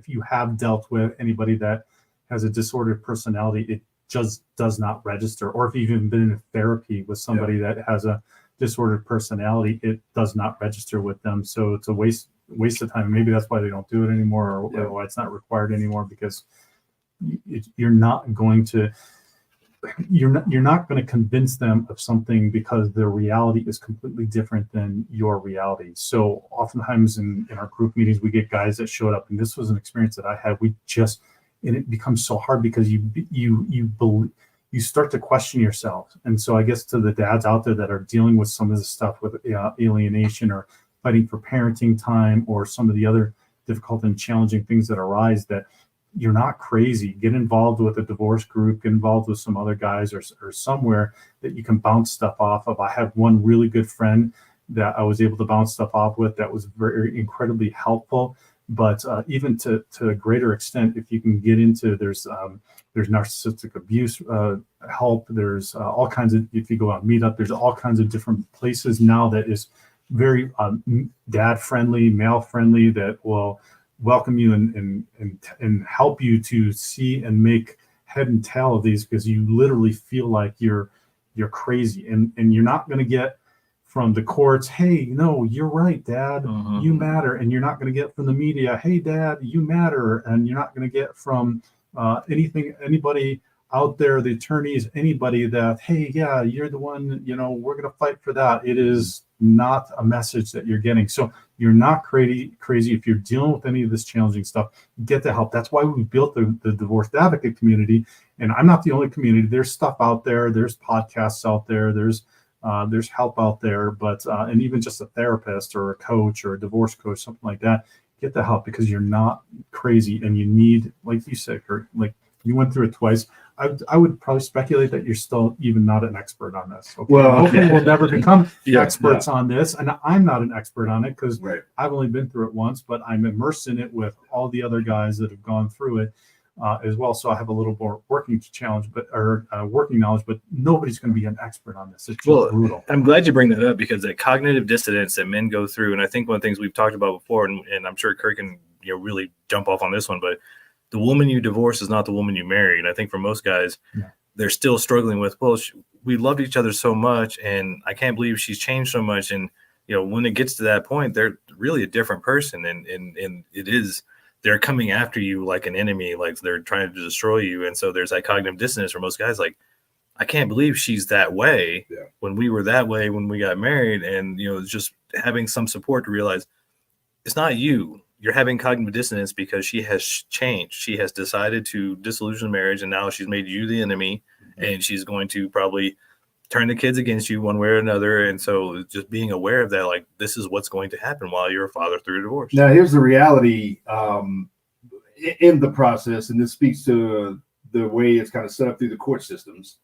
Speaker 6: you have dealt with anybody that has a disordered personality, it just does not register. Or if you've even been in therapy with somebody that has a disordered personality, it does not register with them. So it's a waste of time. Maybe that's why they don't do it anymore, or why it's not required anymore, because you're not going to convince them of something, because their reality is completely different than your reality. So oftentimes in our group meetings, we get guys that showed up, and this was an experience that I had. And it becomes so hard because you start to question yourself. And so I guess to the dads out there that are dealing with some of this stuff with alienation, or fighting for parenting time, or some of the other difficult and challenging things that arise, that you're not crazy. Get involved with a divorce group, get involved with some other guys, or somewhere that you can bounce stuff off of. I have one really good friend that I was able to bounce stuff off with that was very incredibly helpful. But even to a greater extent, if you can get into, there's narcissistic abuse help. There's all kinds of, if you go out and meet up, there's all kinds of different places now that is very dad friendly, male friendly, that will welcome you and help you to see and make head and tail of these, because you literally feel like you're crazy, and you're not going to get from the courts, "Hey, no, you're right, Dad, you matter," and you're not going to get from the media, "Hey, Dad, you matter," and you're not going to get from anybody out there, the attorneys, anybody, that, "Hey, yeah, you're the one, we're going to fight for that." It is not a message that you're getting. So you're not crazy. If you're dealing with any of this challenging stuff, get the help. That's why we built the Divorced Advocate community. And I'm not the only community. There's stuff out there. There's podcasts out there. There's help out there, but and even just a therapist or a coach or a divorce coach, something like that, get the help, because you're not crazy, and you need, like you said, Kurt, like you went through it twice. I would probably speculate that you're still even not an expert on this. Okay? Well, hopefully we'll never become experts on this, and I'm not an expert on it, because I've only been through it once, but I'm immersed in it with all the other guys that have gone through it. As well, so I have a little more working knowledge, but nobody's going to be an expert on this. It's just brutal.
Speaker 4: I'm glad you bring that up, because that cognitive dissonance that men go through, and I think one of the things we've talked about before, and I'm sure Kirk can really jump off on this one, but the woman you divorce is not the woman you marry. And I think for most guys, they're still struggling with, we loved each other so much, and I can't believe she's changed so much. And when it gets to that point, they're really a different person, and it is. They're coming after you like an enemy, like they're trying to destroy you. And so there's that cognitive dissonance for most guys. Like, I can't believe she's that way when we were that way when we got married. And, just having some support to realize it's not you. You're having cognitive dissonance because she has changed. She has decided to disillusion marriage, and now she's made you the enemy, and she's going to probably turn the kids against you one way or another. And so just being aware of that, like, this is what's going to happen while you're a father through a divorce.
Speaker 5: Now, here's the reality in the process, and this speaks to the way it's kind of set up through the court systems.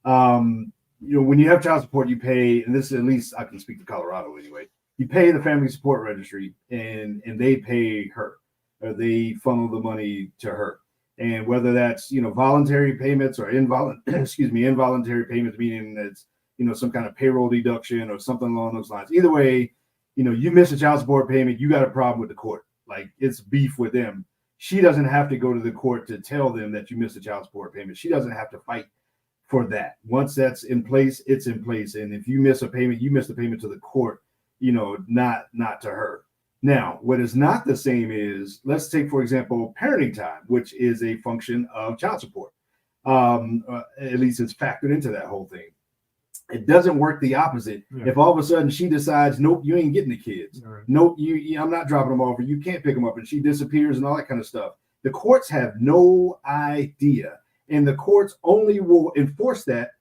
Speaker 5: When you have child support, you pay, and this, at least I can speak to Colorado anyway, you pay the family support registry, and they pay her, or they funnel the money to her. And whether that's, voluntary payments or involuntary payments, meaning it's, some kind of payroll deduction or something along those lines. Either way, you miss a child support payment, you got a problem with the court. Like, it's beef with them. She doesn't have to go to the court to tell them that you missed a child support payment. She doesn't have to fight for that. Once that's in place, it's in place. And if you miss a payment, you miss the payment to the court, not to her. Now, what is not the same is, let's take, for example, parenting time, which is a function of child support. At least it's factored into that whole thing. It doesn't work the opposite. Yeah. If all of a sudden she decides, nope, you ain't getting the kids. Right. Nope, I'm not dropping them off, or you can't pick them up, and she disappears and all that kind of stuff. The courts have no idea, and the courts only will enforce that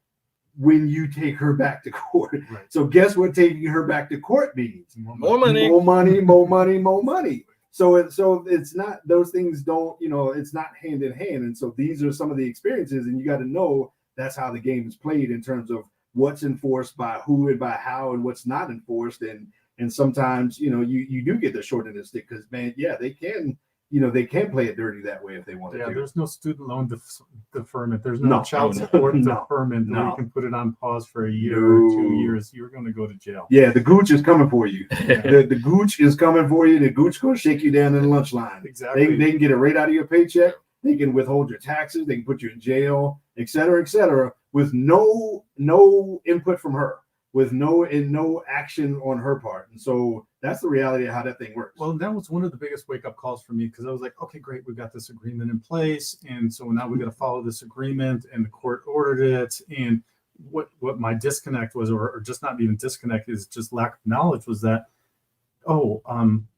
Speaker 5: when you take her back to court.
Speaker 6: Right.
Speaker 5: So guess what taking her back to court means?
Speaker 4: More money.
Speaker 5: More money, more money, more money. So it's not, those things don't, it's not hand in hand. And so these are some of the experiences, and you got to know that's how the game is played in terms of what's enforced by who and by how, and what's not enforced. And sometimes, you do get the short end of the stick, because, man, yeah, they can play it dirty that way if they want to.
Speaker 6: Yeah,
Speaker 5: do.
Speaker 6: there's no student loan deferment. There's no child support deferment where
Speaker 5: No.
Speaker 6: you can put it on pause for a year or 2 years. You're going to go to jail.
Speaker 5: Yeah, the gooch is coming for you. The gooch is coming for you. The gooch going to shake you down in the lunch line.
Speaker 6: Exactly.
Speaker 5: They can get it right out of your paycheck. They can withhold your taxes. They can put you in jail, et cetera, with no input from her, with no action on her part. And so that's the reality of how that thing works.
Speaker 6: Well, that was one of the biggest wake-up calls for me, because I was like, okay, great, we've got this agreement in place, and so now we got to follow this agreement, and the court ordered it. And what my disconnect was, or just not even disconnect, is just lack of knowledge, was that,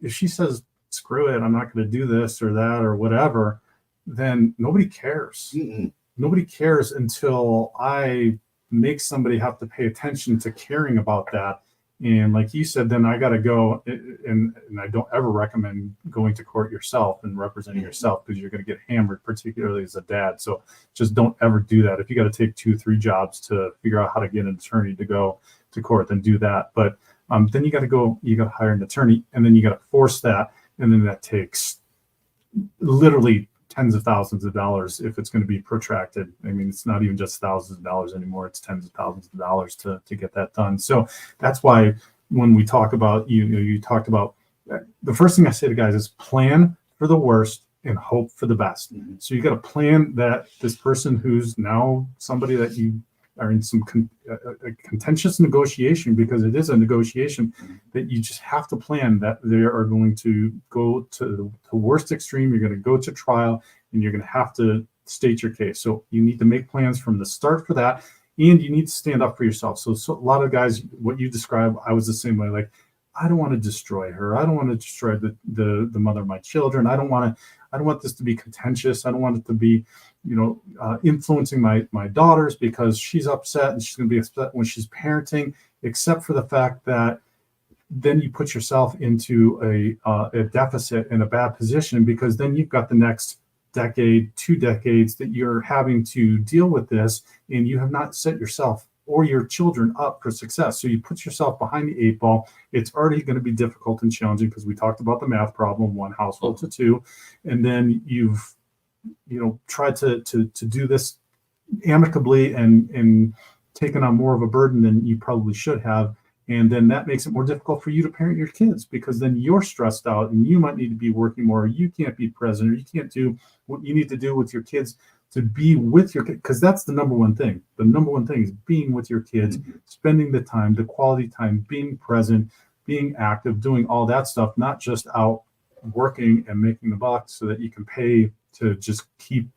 Speaker 6: if she says, screw it, I'm not going to do this or that or whatever, then nobody cares.
Speaker 5: Mm-mm.
Speaker 6: Nobody cares until I make somebody have to pay attention to caring about that. And like you said, then I got to go, and I don't ever recommend going to court yourself and representing yourself, because you're going to get hammered, particularly as a dad. So just don't ever do that. If you got to take 2-3 jobs to figure out how to get an attorney to go to court, then do that. But then you got to hire an attorney, and then you got to force that. And then that takes literally tens of thousands of dollars if it's going to be protracted. I mean, it's not even just thousands of dollars anymore. It's tens of thousands of dollars to get that done. So that's why when we talk about, you talked about, the first thing I say to guys is plan for the worst and hope for the best. Mm-hmm. So you got to plan that this person who's now somebody that you are in some contentious negotiation, because it is a negotiation, that you just have to plan that they are going to go to the worst extreme. You're going to go to trial, and you're going to have to state your case. So you need to make plans from the start for that, and you need to stand up for yourself. So a lot of guys, what you described, I was the same way. Like, I don't want to destroy her. I don't want to destroy the mother of my children. I don't want this to be contentious. I don't want it to be, influencing my daughters, because she's upset, and she's going to be upset when she's parenting, except for the fact that then you put yourself into a deficit and a bad position, because then you've got the next decade, 2 decades that you're having to deal with this, and you have not set yourself or your children up for success. So you put yourself behind the 8 ball. It's already going to be difficult and challenging, because we talked about the math problem, 1 household to 2, and then you've tried to do this amicably and taken on more of a burden than you probably should have. And then that makes it more difficult for you to parent your kids, because then you're stressed out, and you might need to be working more, or you can't be present, or you can't do what you need to do with your kids to be with your kids, because that's the number one thing. The number one thing is being with your kids, spending the time, the quality time, being present, being active, doing all that stuff, not just out working and making the bucks so that you can pay to just keep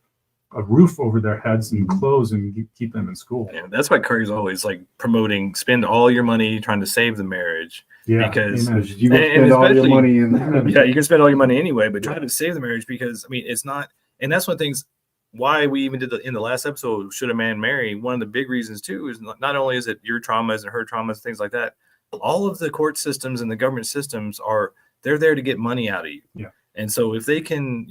Speaker 6: a roof over their heads and clothes and keep them in school.
Speaker 4: Yeah, that's why Kirk's always like promoting, spend all your money trying to save the marriage.
Speaker 6: Yeah,
Speaker 4: because
Speaker 5: you can spend all your money in.
Speaker 4: Yeah, you can spend all your money anyway, but try to save the marriage, because I mean, it's not, and that's one of the things why we even did in the last episode, Should a Man Marry? One of the big reasons too is not only is it your traumas and her traumas, things like that. All of the court systems and the government systems they're there to get money out of you.
Speaker 6: Yeah.
Speaker 4: And so if they can,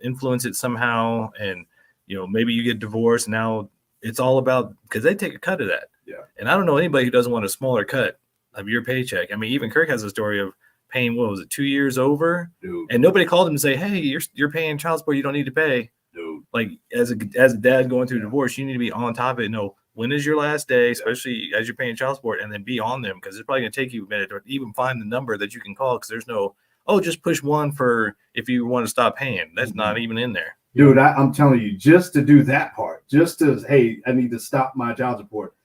Speaker 4: influence it somehow, and maybe you get divorced, now it's all about, because they take a cut of that.
Speaker 5: Yeah.
Speaker 4: And I don't know anybody who doesn't want a smaller cut of your paycheck. I mean, even Kirk has a story of paying, 2 years over?
Speaker 5: Dude.
Speaker 4: And nobody called him and say, hey, you're paying child support you don't need to pay.
Speaker 5: Dude.
Speaker 4: Like as a dad going through a divorce, you need to be on top of it. Know when is your last day, especially as you're paying child support, and then be on them, because it's probably going to take you a minute to even find the number that you can call, because there's no, just push 1 for if you want to stop paying. That's not even in there.
Speaker 5: Dude, I'm telling you, just to do that part, just to, hey, I need to stop my child support.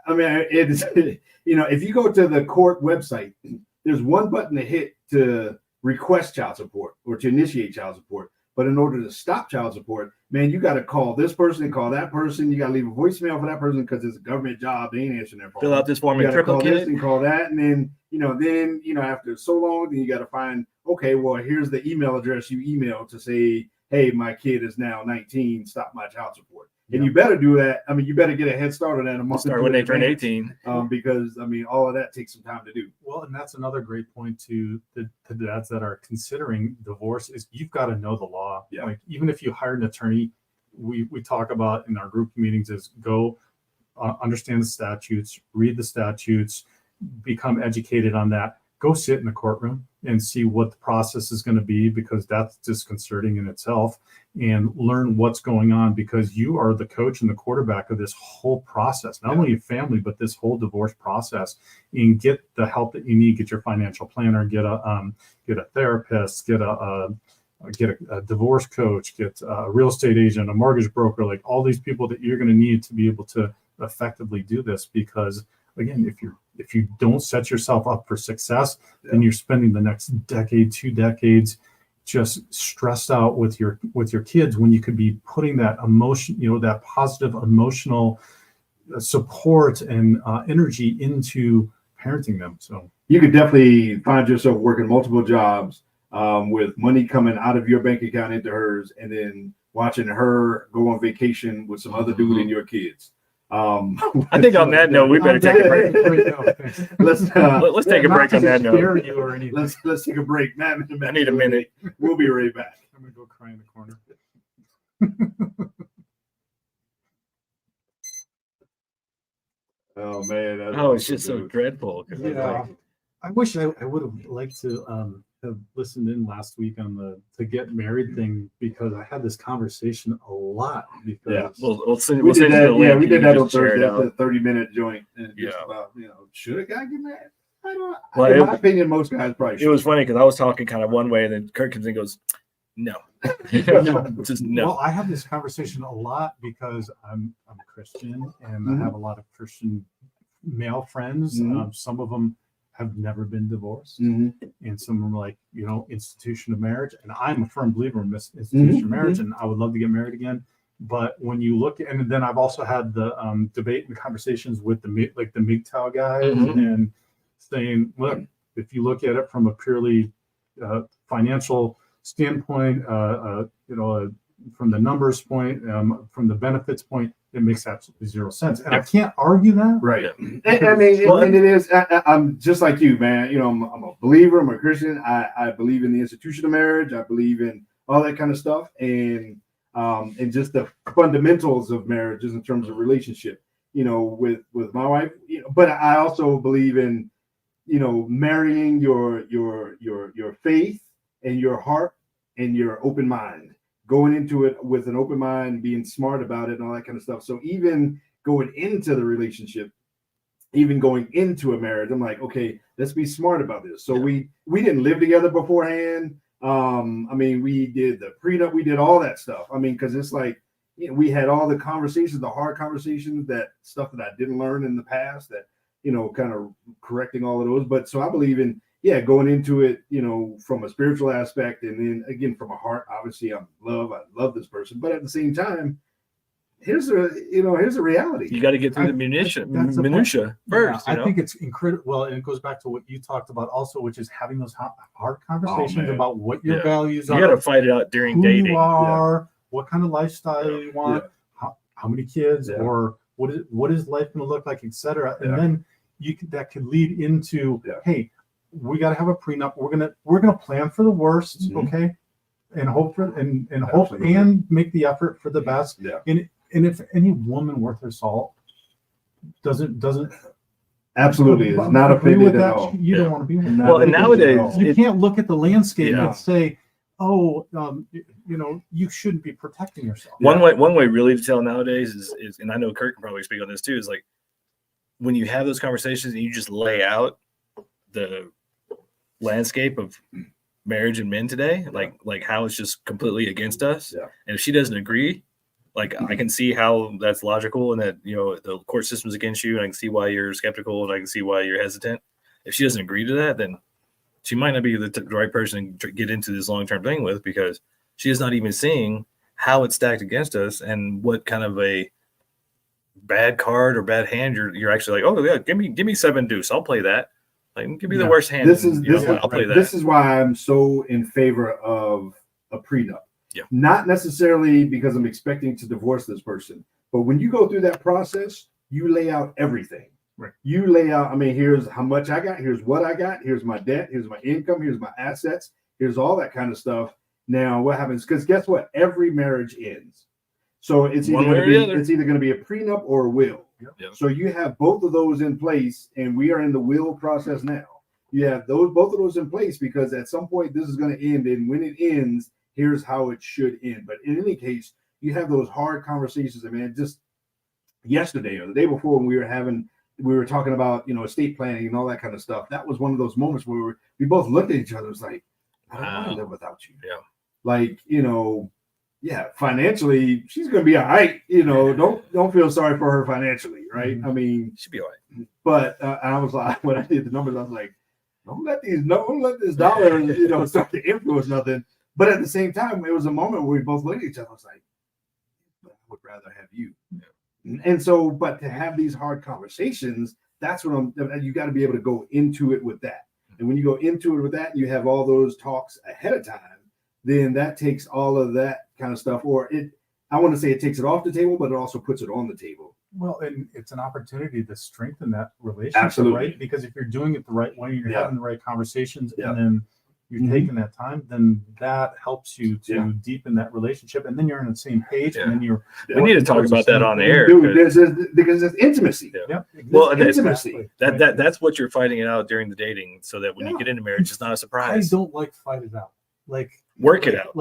Speaker 5: I mean, it is, if you go to the court website, there's one button to hit to request child support or to initiate child support. But in order to stop child support, man, you got to call this person and call that person. You got to leave a voicemail for that person, because it's a government job. They ain't answering their phone.
Speaker 4: Fill out this form
Speaker 5: in
Speaker 4: and
Speaker 5: call
Speaker 4: triplicate
Speaker 5: this and call that. And then, after so long, then you got to find, okay, well, here's the email address you emailed to say, hey, my kid is now 19, stop my child support. And you better do that. I mean, you better get a head start on that a month.
Speaker 4: Start when they turn 18.
Speaker 5: Because I mean, all of that takes some time to do.
Speaker 6: Well, and that's another great point to the dads that are considering divorce is you've got to know the law.
Speaker 5: Yeah.
Speaker 6: Like even if you hire an attorney, we talk about in our group meetings is go understand the statutes, read the statutes, become educated on that. Go sit in the courtroom and see what the process is going to be, because that's disconcerting in itself, and learn what's going on, because you are the coach and the quarterback of this whole process, not only your family, but this whole divorce process. And get the help that you need, get your financial planner, get a therapist, get a divorce coach, get a real estate agent, a mortgage broker, like all these people that you're going to need to be able to effectively do this. Because again, if you don't set yourself up for success, then you're spending the next decade, 2 decades just stressed out with your kids, when you could be putting that emotion, that positive emotional support and energy into parenting them. So
Speaker 5: you could definitely find yourself working multiple jobs with money coming out of your bank account into hers, and then watching her go on vacation with some other dude and your kids.
Speaker 4: I think on that note, we better take a break. Let's take a break on that note.
Speaker 5: Let's take a break. Matt,
Speaker 4: I need a minute.
Speaker 5: We'll be right back.
Speaker 6: I'm gonna go cry in the corner.
Speaker 5: Oh man!
Speaker 4: It's just so dreadful.
Speaker 6: Yeah, I wish I would have liked to have listened in last week on the to get married thing, because I had this conversation a lot. Because
Speaker 4: we'll send
Speaker 5: we did that.
Speaker 4: Yeah,
Speaker 5: we did that on Thursday. That's a 30-minute joint. And just about, should a guy get married? I don't. Well, in my opinion, most guys probably should.
Speaker 4: It was funny because I was talking kind of one way, and then Kirk comes in and goes, "No, just no."
Speaker 6: Well, I have this conversation a lot because I'm a Christian, and I have a lot of Christian male friends. Some of them have never been divorced, and some of them are like, institution of marriage. And I'm a firm believer in this institution of marriage, and I would love to get married again. But when you look, and then I've also had the debate and conversations with the MGTOW guys, and saying, look, if you look at it from a purely financial standpoint, from the numbers point, from the benefits point, it makes absolutely zero sense. And I can't argue that.
Speaker 5: Right. And it is, I'm just like you, man. I'm a believer. I'm a Christian. I believe in the institution of marriage. I believe in all that kind of stuff. And just the fundamentals of marriages in terms of relationship, with my wife, but I also believe in, marrying your faith and your heart and your open mind. Going into it with an open mind, being smart about it and all that kind of stuff. So even going into the relationship, even going into a marriage, I'm like, okay, let's be smart about this. So we didn't live together beforehand. We did the prenup, we did all that stuff. Because it's like, we had all the conversations, the hard conversations, that stuff that I didn't learn in the past, that, kind of correcting all of those. But so I believe in, going into it, from a spiritual aspect, and then again from a heart. Obviously, I love this person, but at the same time, here's a reality.
Speaker 4: You got to get through the minutia first.
Speaker 6: I think it's incredible. Well, and it goes back to what you talked about also, which is having those hard conversations about what your values are.
Speaker 4: You got to fight it out during dating.
Speaker 6: You are, what kind of lifestyle you want, how many kids, or what is life going to look like, etc. And then that could lead into, hey, we got to have a prenup. We're gonna plan for the worst, okay, and hope for and hope and make the effort for the best. And if any woman worth her salt doesn't
Speaker 5: absolutely is not offended at all,
Speaker 6: you don't want to be with that.
Speaker 4: Well, and nowadays
Speaker 6: you can't look at the landscape and say, you shouldn't be protecting yourself.
Speaker 4: One way really to tell nowadays is, and I know Kirk can probably speak on this too, is like when you have those conversations and you just lay out the landscape of marriage and men today, like how it's just completely against us. And if she doesn't agree, like I can see how that's logical, and that the court system's against you, and I can see why you're skeptical, and I can see why you're hesitant. If she doesn't agree to that, then she might not be the right person to get into this long-term thing with, because she is not even seeing how it's stacked against us and what kind of a bad card or bad hand you're actually like, oh yeah, give me 7 deuce, I'll play that. Like, give me the worst hand.
Speaker 5: I'll play that. This is why I'm so in favor of a prenup.
Speaker 4: Yeah.
Speaker 5: Not necessarily because I'm expecting to divorce this person, but when you go through that process, you lay out everything.
Speaker 6: Right.
Speaker 5: You lay out, I mean, here's how much I got, here's what I got, here's my debt, here's my income, here's my assets, here's all that kind of stuff. Now, what happens? Because guess what? Every marriage ends. So it's either going to be a prenup or a will.
Speaker 4: Yep.
Speaker 5: So you have both of those in place, and we are in the will process now. You have both of those in place because at some point this is going to end, and when it ends, here's how it should end. But in any case, you have those hard conversations. I mean, just yesterday or the day before when we were talking about, estate planning and all that kind of stuff. That was one of those moments where we both looked at each other. It was like, I don't want to live without you.
Speaker 4: Yeah.
Speaker 5: Like, financially, she's going to be all right. Don't feel sorry for her financially, right?
Speaker 6: Mm-hmm.
Speaker 5: I mean,
Speaker 4: She'll be all right.
Speaker 5: But I was like, when I did the numbers, I was like, don't let this dollar, start to influence nothing. But at the same time, it was a moment where we both looked at each other. I was like, I would rather have you. Yeah. And so, but to have these hard conversations, that's what you got to be able to go into it with that. And when you go into it with that, you have all those talks ahead of time, then that takes all of that kind of stuff, I want to say it takes it off the table, but it also puts it on the table.
Speaker 6: Well, and it's an opportunity to strengthen that relationship,
Speaker 5: Absolutely.
Speaker 6: Right? Because if you're doing it the right way, you're having the right conversations,
Speaker 5: Yeah.
Speaker 6: and then you're taking that time, then that helps you to deepen that relationship, and then you're on the same page, and then you're.
Speaker 4: We need to talk about that on air.
Speaker 5: Dude, because there's intimacy.
Speaker 4: Yeah.
Speaker 6: Yep.
Speaker 4: Well, and
Speaker 5: intimacy.
Speaker 4: That's what you're fighting it out during the dating, so that when you get into marriage, it's not a
Speaker 6: I
Speaker 4: surprise.
Speaker 6: don't like fight it out.
Speaker 4: Work it out.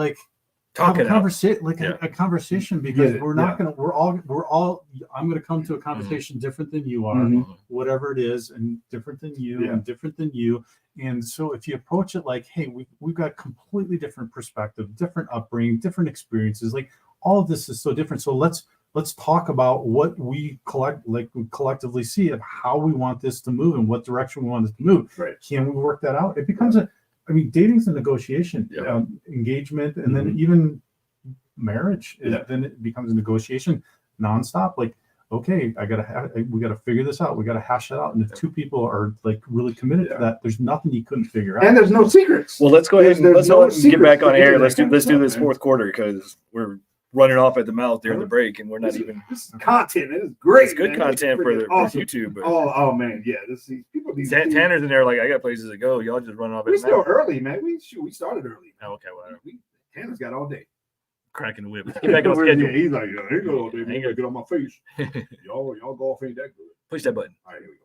Speaker 4: Talk
Speaker 6: have
Speaker 4: it
Speaker 6: a conversation,
Speaker 4: out.
Speaker 6: a conversation, because we're not going to. We're all. I'm going to come to a conversation different than you are, whatever it is, and different than you, and different than you. And so, if you approach it like, "Hey, we've got completely different perspective, different upbringing, different experiences. Like all of this is so different. So let's talk about what we collectively see of how we want this to move and what direction we want it to move.
Speaker 5: Right?
Speaker 6: Can we work that out? It becomes dating's a negotiation, engagement, and then even marriage. Then it becomes a negotiation nonstop. Like, okay, we got to figure this out. We got to hash it out. And if two people are really committed to that, there's nothing you couldn't figure out.
Speaker 5: And there's no secrets.
Speaker 4: Well, let's go ahead and get back on air. Let's do this
Speaker 5: man.
Speaker 4: fourth quarter, because we're running off at the mouth during the break, and we're not even.
Speaker 5: This is content. It is great.
Speaker 4: It's good content for YouTube. But
Speaker 5: oh man, yeah. People.
Speaker 4: Tanner's in there like, I got places to go. Y'all just running off.
Speaker 5: We still early, man. We started early.
Speaker 4: Oh, okay, whatever.
Speaker 5: Tanner's got all day.
Speaker 4: Cracking the whip. Let's get back on schedule.
Speaker 5: He's like, here you go all day. Man. You gotta get on my face. y'all golf ain't that good.
Speaker 4: Push that button.
Speaker 5: All right, here we go.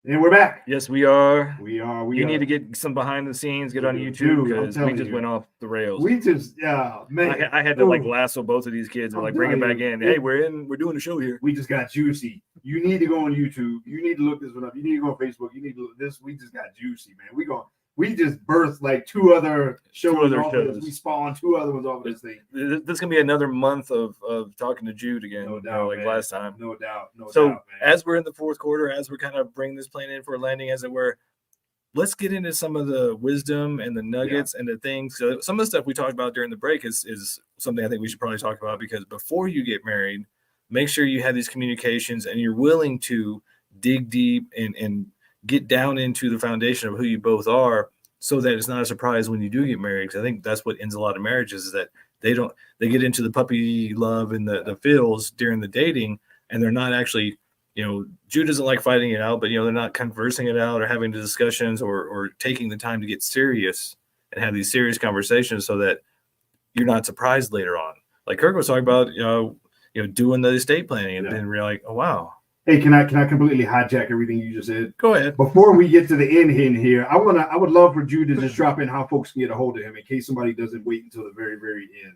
Speaker 5: And we're back.
Speaker 4: Yes, we are.
Speaker 5: You
Speaker 4: need to get some behind the scenes, get on YouTube, because we just went off the rails.
Speaker 5: Man.
Speaker 4: I had to lasso both of these kids and bring it back in. Hey, we're doing a show here.
Speaker 5: We just got juicy. You need to go on YouTube. You need to look this one up. You need to go on Facebook. You need to look this. We just got juicy, man. We just birthed two other shows. We spawned 2 other ones off of this thing.
Speaker 4: This is gonna be another month of talking to Jude again.
Speaker 5: No doubt,
Speaker 4: last time.
Speaker 5: No doubt.
Speaker 4: So as we're in the fourth quarter, as we're kind of bringing this plane in for a landing, as it were, let's get into some of the wisdom and the nuggets and the things. So some of the stuff we talked about during the break is something I think we should probably talk about, because before you get married, make sure you have these communications and you're willing to dig deep and get down into the foundation of who you both are, so that it's not a surprise when you do get married. Because I think that's what ends a lot of marriages, is that they get into the puppy love and the feels during the dating, and they're not actually, Jude doesn't like fighting it out, but they're not conversing it out or having the discussions or taking the time to get serious and have these serious conversations, so that you're not surprised later on. Like Kirk was talking about, doing the estate planning, and then we're like, oh wow.
Speaker 5: Hey, can I completely hijack everything you just said?
Speaker 4: Go ahead.
Speaker 5: Before we get to the end here, I would love for Jude to just drop in how folks can get a hold of him, in case somebody doesn't wait until the very, very end.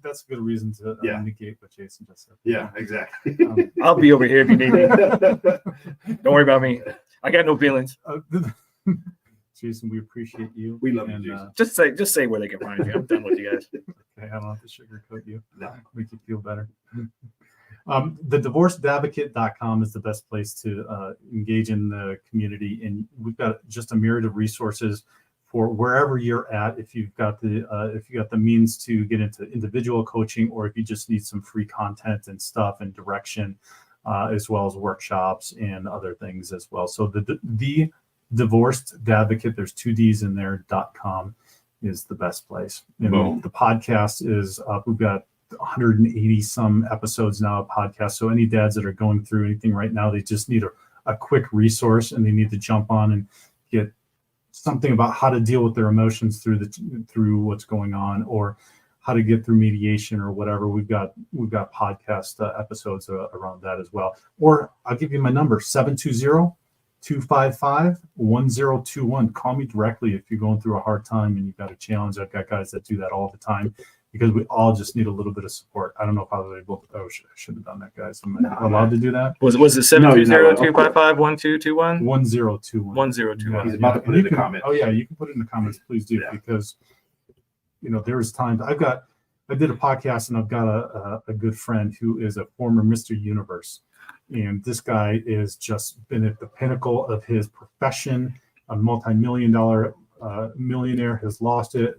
Speaker 6: That's a good reason to indicate what Jason just said.
Speaker 5: Yeah, exactly.
Speaker 4: I'll be over here if you need me. Don't worry about me. I got no feelings.
Speaker 6: Jason, we appreciate you.
Speaker 5: We love you, Jason.
Speaker 4: Just say where they can find you. I'm done with you guys.
Speaker 6: Okay, I don't have to sugarcoat you.
Speaker 5: No.
Speaker 6: Make you feel better. The divorcedadvocate.com is the best place to engage in the community, and we've got just a myriad of resources for wherever you're at. If you've got the means to get into individual coaching, or if you just need some free content and stuff and direction, as well as workshops and other things as well. So the Divorced Dadvocate, there's 2 D's in there, .com. is the best place. And
Speaker 5: Boom.
Speaker 6: the podcast is up. We've got 180 some episodes now of podcasts. So any dads that are going through anything right now, they just need a quick resource, and they need to jump on and get something about how to deal with their emotions through what's going on, or how to get through mediation or whatever. We've got podcast episodes around that as well. Or I'll give you my number, 720-255-1021. Call me directly if you're going through a hard time and you've got a challenge. I've got guys that do that all the time, because we all just need a little bit of support. I don't know if I was able to, I should have done that, guys. Am I allowed to do that?
Speaker 4: Was it 720-255-1221?
Speaker 6: 1021.
Speaker 4: 1021.
Speaker 5: He's about to put it in the comments.
Speaker 6: Oh yeah, you can put it in the comments, please do, because there was times I did a podcast, and I've got a good friend who is a former Mr. Universe, and this guy is just been at the pinnacle of his profession, a multi-million-dollar millionaire, has lost it,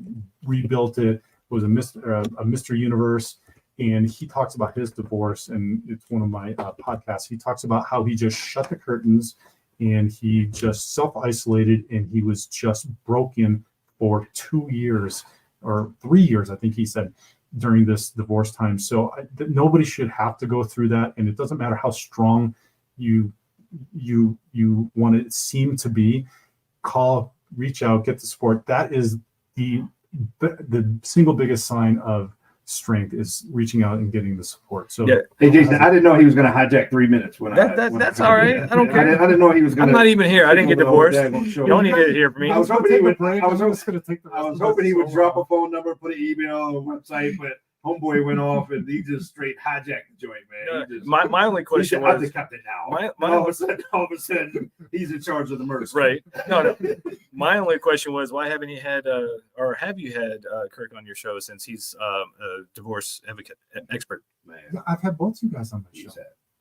Speaker 6: rebuilt it, was a Mr. Universe, and he talks about his divorce, and it's one of my podcasts. He talks about how he just shut the curtains, and he just self-isolated, and he was just broken for 2 years or 3 years, I think he said, during this divorce time. So nobody should have to go through that, and it doesn't matter how strong you want to seem to be. Call, reach out, get the support. That is the single biggest sign of strength, is reaching out and getting the support. So
Speaker 5: Hey Jason, I didn't know he was going to hijack 3 minutes.
Speaker 4: That's all right. I don't care.
Speaker 5: I didn't know he was going to.
Speaker 4: I'm not even here. I didn't get divorced. You don't need to hear from me.
Speaker 5: I was hoping he would.
Speaker 6: I was
Speaker 5: hoping he would drop a phone number, put an email on the website, but homeboy went off and he just straight hijacked the joint, man.
Speaker 4: My only question
Speaker 5: I
Speaker 4: was,
Speaker 5: just kept it now.
Speaker 4: my
Speaker 5: all of a sudden, he's in charge of the murder.
Speaker 4: right? No. My only question was, why haven't you had, or have you had Kirk on your show, since he's a divorce advocate expert?
Speaker 5: Man,
Speaker 6: I've had both you guys on the show.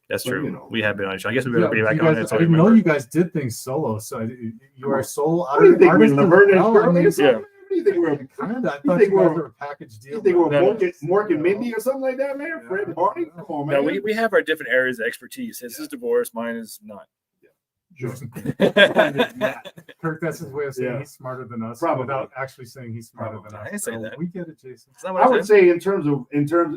Speaker 4: That's
Speaker 5: Well,
Speaker 4: true. We have been on your show. I guess we've been
Speaker 6: Yeah,
Speaker 4: back
Speaker 6: you
Speaker 4: on
Speaker 6: guys,
Speaker 4: it. So
Speaker 6: I
Speaker 4: we
Speaker 6: didn't know
Speaker 4: remember.
Speaker 6: you guys did things solo. So you are a solo
Speaker 5: what do you think we're
Speaker 6: artist.
Speaker 5: Laverne and
Speaker 6: No, I
Speaker 5: Shirley
Speaker 6: mean,
Speaker 5: or something?
Speaker 4: Yeah.
Speaker 5: What do you think we're?
Speaker 6: Kinda. I
Speaker 5: You
Speaker 6: thought
Speaker 5: think
Speaker 6: you guys
Speaker 5: we're-
Speaker 6: were a package deal.
Speaker 5: You think we're
Speaker 6: but-
Speaker 5: Mork and Mindy or something like that, man? Fred and Barney? Come on,
Speaker 4: No,
Speaker 5: man.
Speaker 4: we have our different areas of expertise. His is divorce, mine is not.
Speaker 5: Sure.
Speaker 6: Kirk, that's his way of saying
Speaker 5: Yeah.
Speaker 6: he's smarter than us,
Speaker 5: Probably.
Speaker 6: without actually saying he's smarter than
Speaker 5: Probably.
Speaker 6: us.
Speaker 4: I didn't say
Speaker 6: So
Speaker 4: that.
Speaker 6: we get it, Jason.
Speaker 4: Is that what
Speaker 5: I
Speaker 4: I
Speaker 5: would
Speaker 4: said?
Speaker 5: say in terms of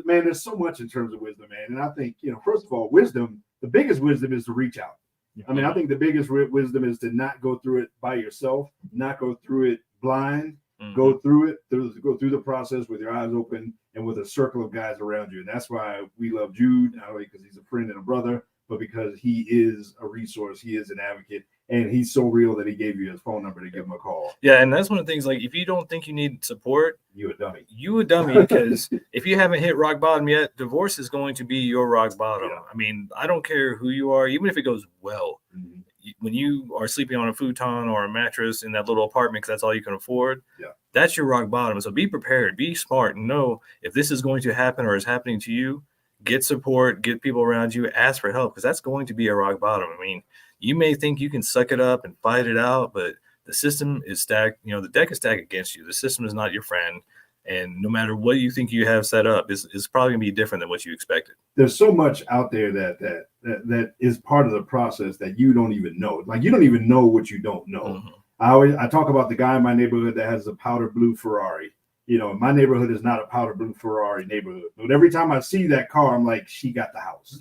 Speaker 5: man, there's so much in terms of wisdom, man. And I think, first of all, wisdom, the biggest wisdom is to reach out.
Speaker 6: Yeah.
Speaker 5: I mean, I think the biggest wisdom is to not go through it by yourself, not go through it blind,
Speaker 4: Mhm.
Speaker 5: go through the process with your eyes open and with a circle of guys around you. And that's why we love Jude, not only because he's a friend and a brother, but because he is a resource, he is an advocate, and he's so real that he gave you his phone number to give him a call.
Speaker 4: Yeah, and that's one of the things. Like, if you don't think you need support,
Speaker 5: You a dummy.
Speaker 4: you a dummy, because if you haven't hit rock bottom yet, divorce is going to be your rock bottom.
Speaker 5: Yeah.
Speaker 4: I mean, I don't care who you are, even if it goes well.
Speaker 5: Mhm.
Speaker 4: When you are sleeping on a futon or a mattress in that little apartment because that's all you can afford,
Speaker 5: Yeah.
Speaker 4: that's your rock bottom. So be prepared, be smart, and know if this is going to happen or is happening to you, get support, get people around you, ask for help, because that's going to be a rock bottom. I mean, you may think you can suck it up and fight it out, but the system is stacked. The deck is stacked against you. The system is not your friend. And no matter what you think you have set up, it's probably going to be different than what you expected.
Speaker 5: There's so much out there that is part of the process that you don't even know. Like, you don't even know what you don't know.
Speaker 4: Mhm.
Speaker 5: I talk about the guy in my neighborhood that has a powder blue Ferrari. My neighborhood is not a powder blue Ferrari neighborhood, but every time I see that car, I'm like, she got the house.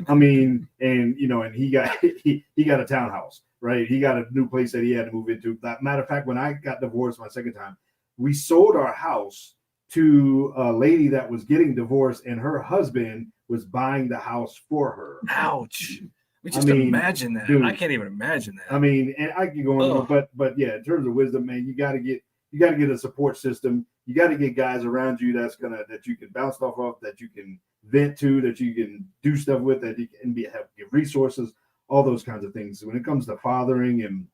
Speaker 5: I mean, and he got a townhouse, right? He got a new place that he had to move into. Matter of fact, when I got divorced my second time, we sold our house to a lady that was getting divorced, and her husband was buying the house for her.
Speaker 4: Ouch. We
Speaker 5: I
Speaker 4: just
Speaker 5: mean,
Speaker 4: imagine that.
Speaker 5: dude,
Speaker 4: I can't even imagine that.
Speaker 5: I mean, and I can go on, but yeah, in terms of wisdom, man, you got to get a support system. You got to get guys around you that you can bounce stuff off, that you can vent to, that you can do stuff with, that you can give resources, all those kinds of things. When it comes to fathering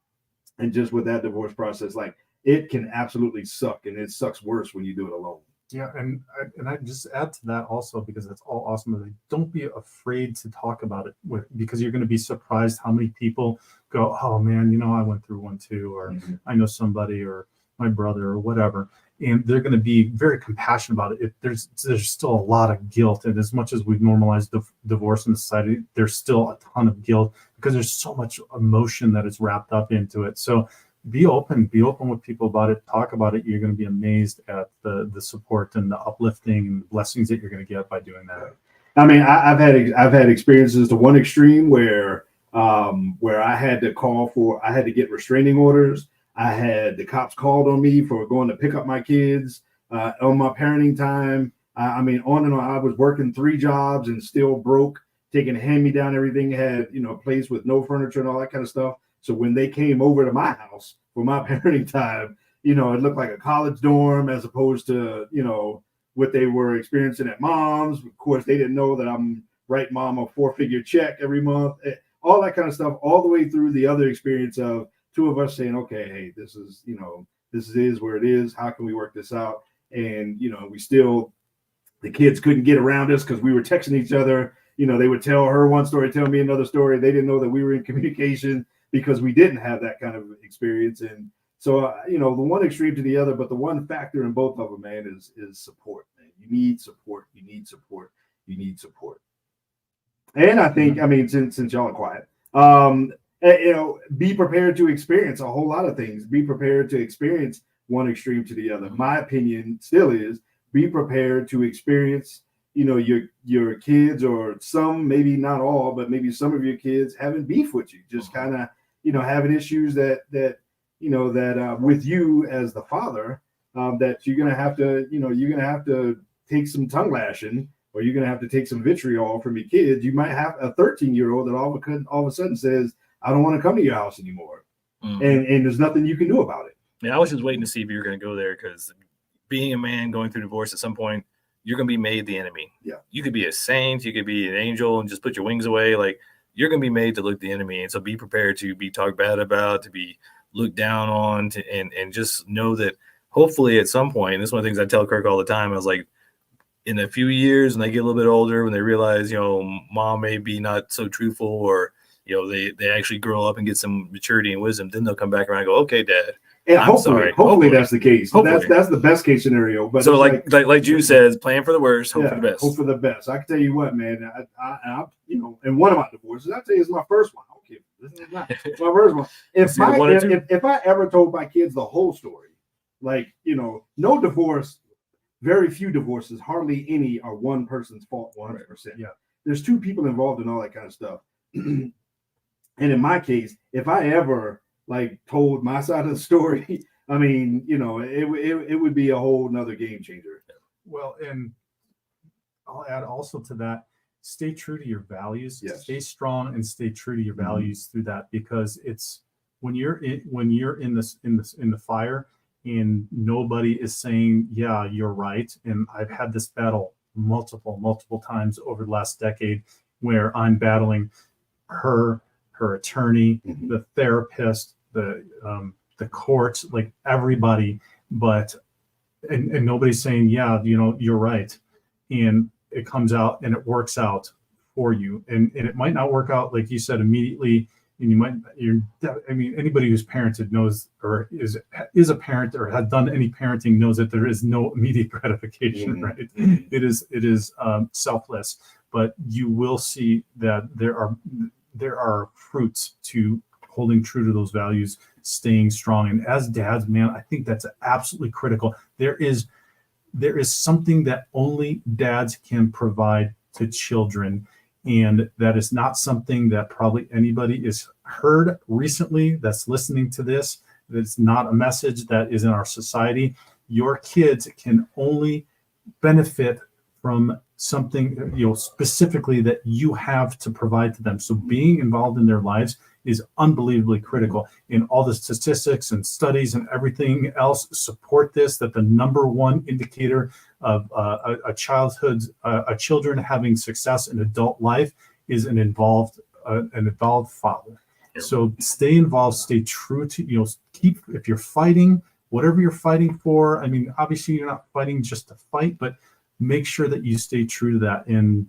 Speaker 5: and just with that divorce process, like, it can absolutely suck, and it sucks worse when you do it alone.
Speaker 6: Yeah, and I just add to that also, because that's all awesome. But don't be afraid to talk about it because you're going to be surprised how many people go, "Oh man, I went through one too," or "I know somebody," or "my brother," or whatever, and they're going to be very compassionate about it. There's still a lot of guilt, and as much as we've normalized divorce in society, there's still a ton of guilt because there's so much emotion that is wrapped up into it. So be open with people about it. Talk about it. You're going to be amazed at the support and the uplifting and blessings that you're going to get by doing that.
Speaker 5: I mean, I've had experiences to one extreme where I had to get restraining orders. I had the cops called on me for going to pick up my kids on my parenting time. I mean, on and on. I was working 3 jobs and still broke, taking hand-me-down everything, had, a place with no furniture and all that kind of stuff. So when they came over to my house for my parenting time, it looked like a college dorm as opposed to, what they were experiencing at mom's. Of course, they didn't know that I'm writing mom a 4-figure check every month, all that kind of stuff, all the way through the other experience of 2 of us saying, okay, hey, this is where it is. How can we work this out? And, the kids couldn't get around us because we were texting each other. They would tell her one story, tell me another story. They didn't know that we were in communication because we didn't have that kind of experience. And so, the one extreme to the other, but the one factor in both of them, man, is support, man. You need support. You need support. You need support. And I think, since y'all are quiet, be prepared to experience a whole lot of things. Be prepared to experience one extreme to the other. My opinion still is be prepared to experience, your kids, or some, maybe not all, but maybe some of your kids having beef with you, just kind of, having issues that with you as the father, that you're going to have to take some tongue lashing, or you're going to have to take some vitriol from your kids. You might have a 13-year-old that all of a sudden says, I don't want to come to your house anymore. And there's nothing you can do about it.
Speaker 4: Yeah, I was just waiting to see if you were going to go there, because being a man going through divorce, at some point, you're going to be made the enemy.
Speaker 5: Yeah. You
Speaker 4: could be a saint, you could be an angel and just put your wings away. Like, you're going to be made to look the enemy. And so be prepared to be talked bad about, to be looked down on, and just know that hopefully at some point, and this is one of the things I tell Kirk all the time, I was like, in a few years, when they get a little bit older, when they realize, mom may be not so truthful, or, they actually grow up and get some maturity and wisdom, then they'll come back around and go, okay, Dad.
Speaker 5: And hopefully that's the case. That's the best case scenario. But
Speaker 4: so like Jude says, plan for the worst, hope for the best.
Speaker 5: Hope for the best. I can tell you what, man. I in one of my divorces, I tell you, it's my first one. Okay, this is not my first one. If I ever told my kids the whole story, no divorce, very few divorces, hardly any are one person's fault 100%.
Speaker 6: Yeah,
Speaker 5: there's 2 people involved in all that kind of stuff. And in my case, if I ever told my side of the story, it would be a whole nother game changer.
Speaker 6: Well, and I'll add also to that, stay true to your values.
Speaker 5: Yes.
Speaker 6: Stay strong and stay true to your values through that, because it's when you're in the fire and nobody is saying, yeah, you're right. And I've had this battle multiple times over the last decade, where I'm battling her attorney, the therapist, the court, everybody, but and nobody's saying, yeah, you're right. And it comes out and it works out for you. And it might not work out, like you said, immediately. And anybody who's parented knows, or is a parent or has done any parenting, knows that there is no immediate gratification, right? It is selfless, but you will see that there are fruits to holding true to those values, staying strong. And as dads, man, I think that's absolutely critical. There is something that only dads can provide to children. And that is not something that probably anybody has heard recently that's listening to this. It's not a message that is in our society. Your kids can only benefit from something, specifically that you have to provide to them. So being involved in their lives is unbelievably critical. And all the statistics and studies and everything else support this, that the number one indicator of children having success in adult life is an involved father.
Speaker 4: Yep.
Speaker 6: So stay involved, stay true to, if you're fighting, whatever you're fighting for, obviously you're not fighting just to fight, but make sure that you stay true to that and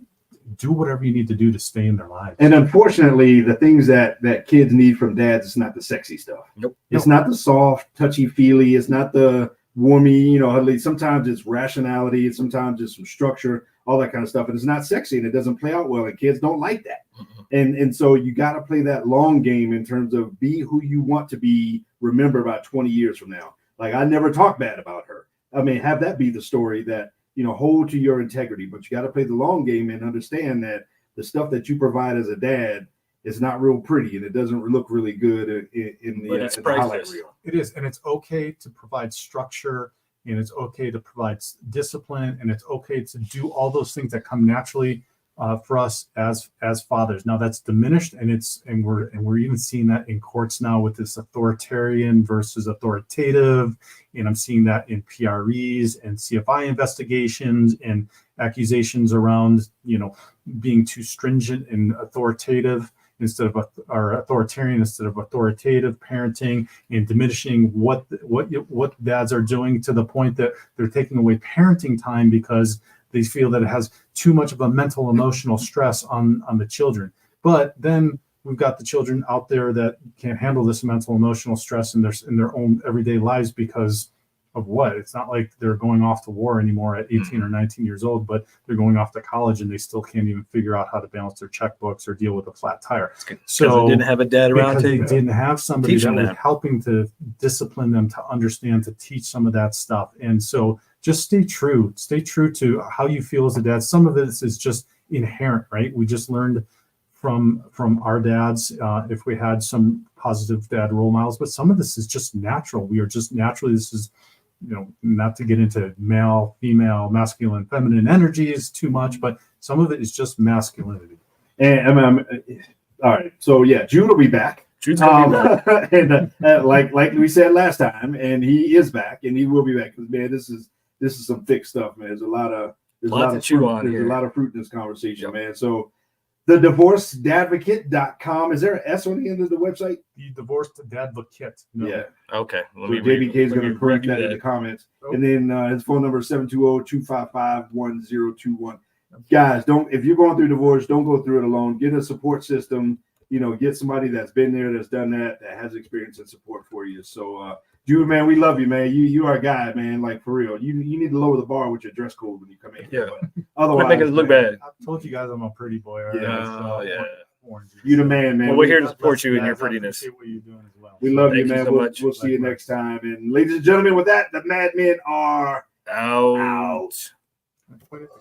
Speaker 6: do whatever you need to do to stay in their lives.
Speaker 5: And unfortunately, the things that kids need from dads is not the sexy stuff.
Speaker 4: Nope.
Speaker 5: It's not the soft, touchy-feely. It's not the warmy, you know, sometimes it's rationality, and sometimes it's some structure, all that kind of stuff. And it's not sexy and it doesn't play out well. And kids don't like that. And so you got to play that long game in terms of be who you want to be remembered about 20 years from now. Like, I never talk bad about her. I mean, have that be the story that, you know, hold to your integrity, but you got to play the long game and understand that the stuff that you provide as a dad is not real pretty and it doesn't look really good in the highlight reel.
Speaker 6: It is. And it's okay to provide structure, and it's okay to provide discipline, and it's okay to do all those things that come naturally for us as fathers. Now that's diminished, and we're even seeing that in courts now with this authoritarian versus authoritative, and I'm seeing that in PREs and CFI investigations and accusations around, you know, being too stringent and authoritative instead of authoritarian instead of authoritative parenting, and diminishing what dads are doing to the point that they're taking away parenting time because they feel that it has too much of a mental emotional stress on the children. But then we've got the children out there that can't handle this mental emotional stress in their own everyday lives because of what? It's not like they're going off to war anymore at 18 or 19 years old, but they're going off to college and they still can't even figure out how to balance their checkbooks or deal with a flat tire.
Speaker 4: So they didn't have a dad around
Speaker 6: because they didn't have somebody that was helping to discipline them, to understand, to teach some of that stuff. And so just stay true to how you feel as a dad. Some of this is just inherent, right? We just learned from our dads, if we had some positive dad role models, but some of this is just natural. We are just naturally, this is, you know, not to get into male, female, masculine, feminine energies too much, but some of it is just masculinity.
Speaker 5: And all right, so yeah, Jude will be back.
Speaker 4: Jude's gonna be back.
Speaker 5: And like we said last time, and he is back, and he will be back because, man, this is some thick stuff, man. There's a lot of
Speaker 4: chew on here.
Speaker 5: There's a lot of fruit in this conversation, man. So the divorcedadvocate.com. Is there an S on the end of the website?
Speaker 6: The Divorced Dadvocate. No.
Speaker 5: Yeah.
Speaker 4: Okay.
Speaker 5: JBK is going to correct that in the comments. Oh. And then his phone number is 720-255-1021. Guys, if you're going through divorce, don't go through it alone. Get a support system. You know, get somebody that's been there, that's done that has experience and support for you. So, Jude, man, we love you, man. You are a guy, man. Like, for real. You need to lower the bar with your dress code when you come in.
Speaker 4: Yeah.
Speaker 5: But otherwise,
Speaker 4: make us look bad.
Speaker 6: I told you guys I'm a pretty boy.
Speaker 5: Yeah.
Speaker 6: So
Speaker 4: Yeah.
Speaker 5: You the man, man.
Speaker 4: Well, we're here to support you in your prettiness.
Speaker 6: What you're doing as well.
Speaker 5: We love you,
Speaker 4: Thank you
Speaker 5: man.
Speaker 4: so much.
Speaker 5: We'll see you next time. And ladies and gentlemen, with that, the Madmen are
Speaker 4: out.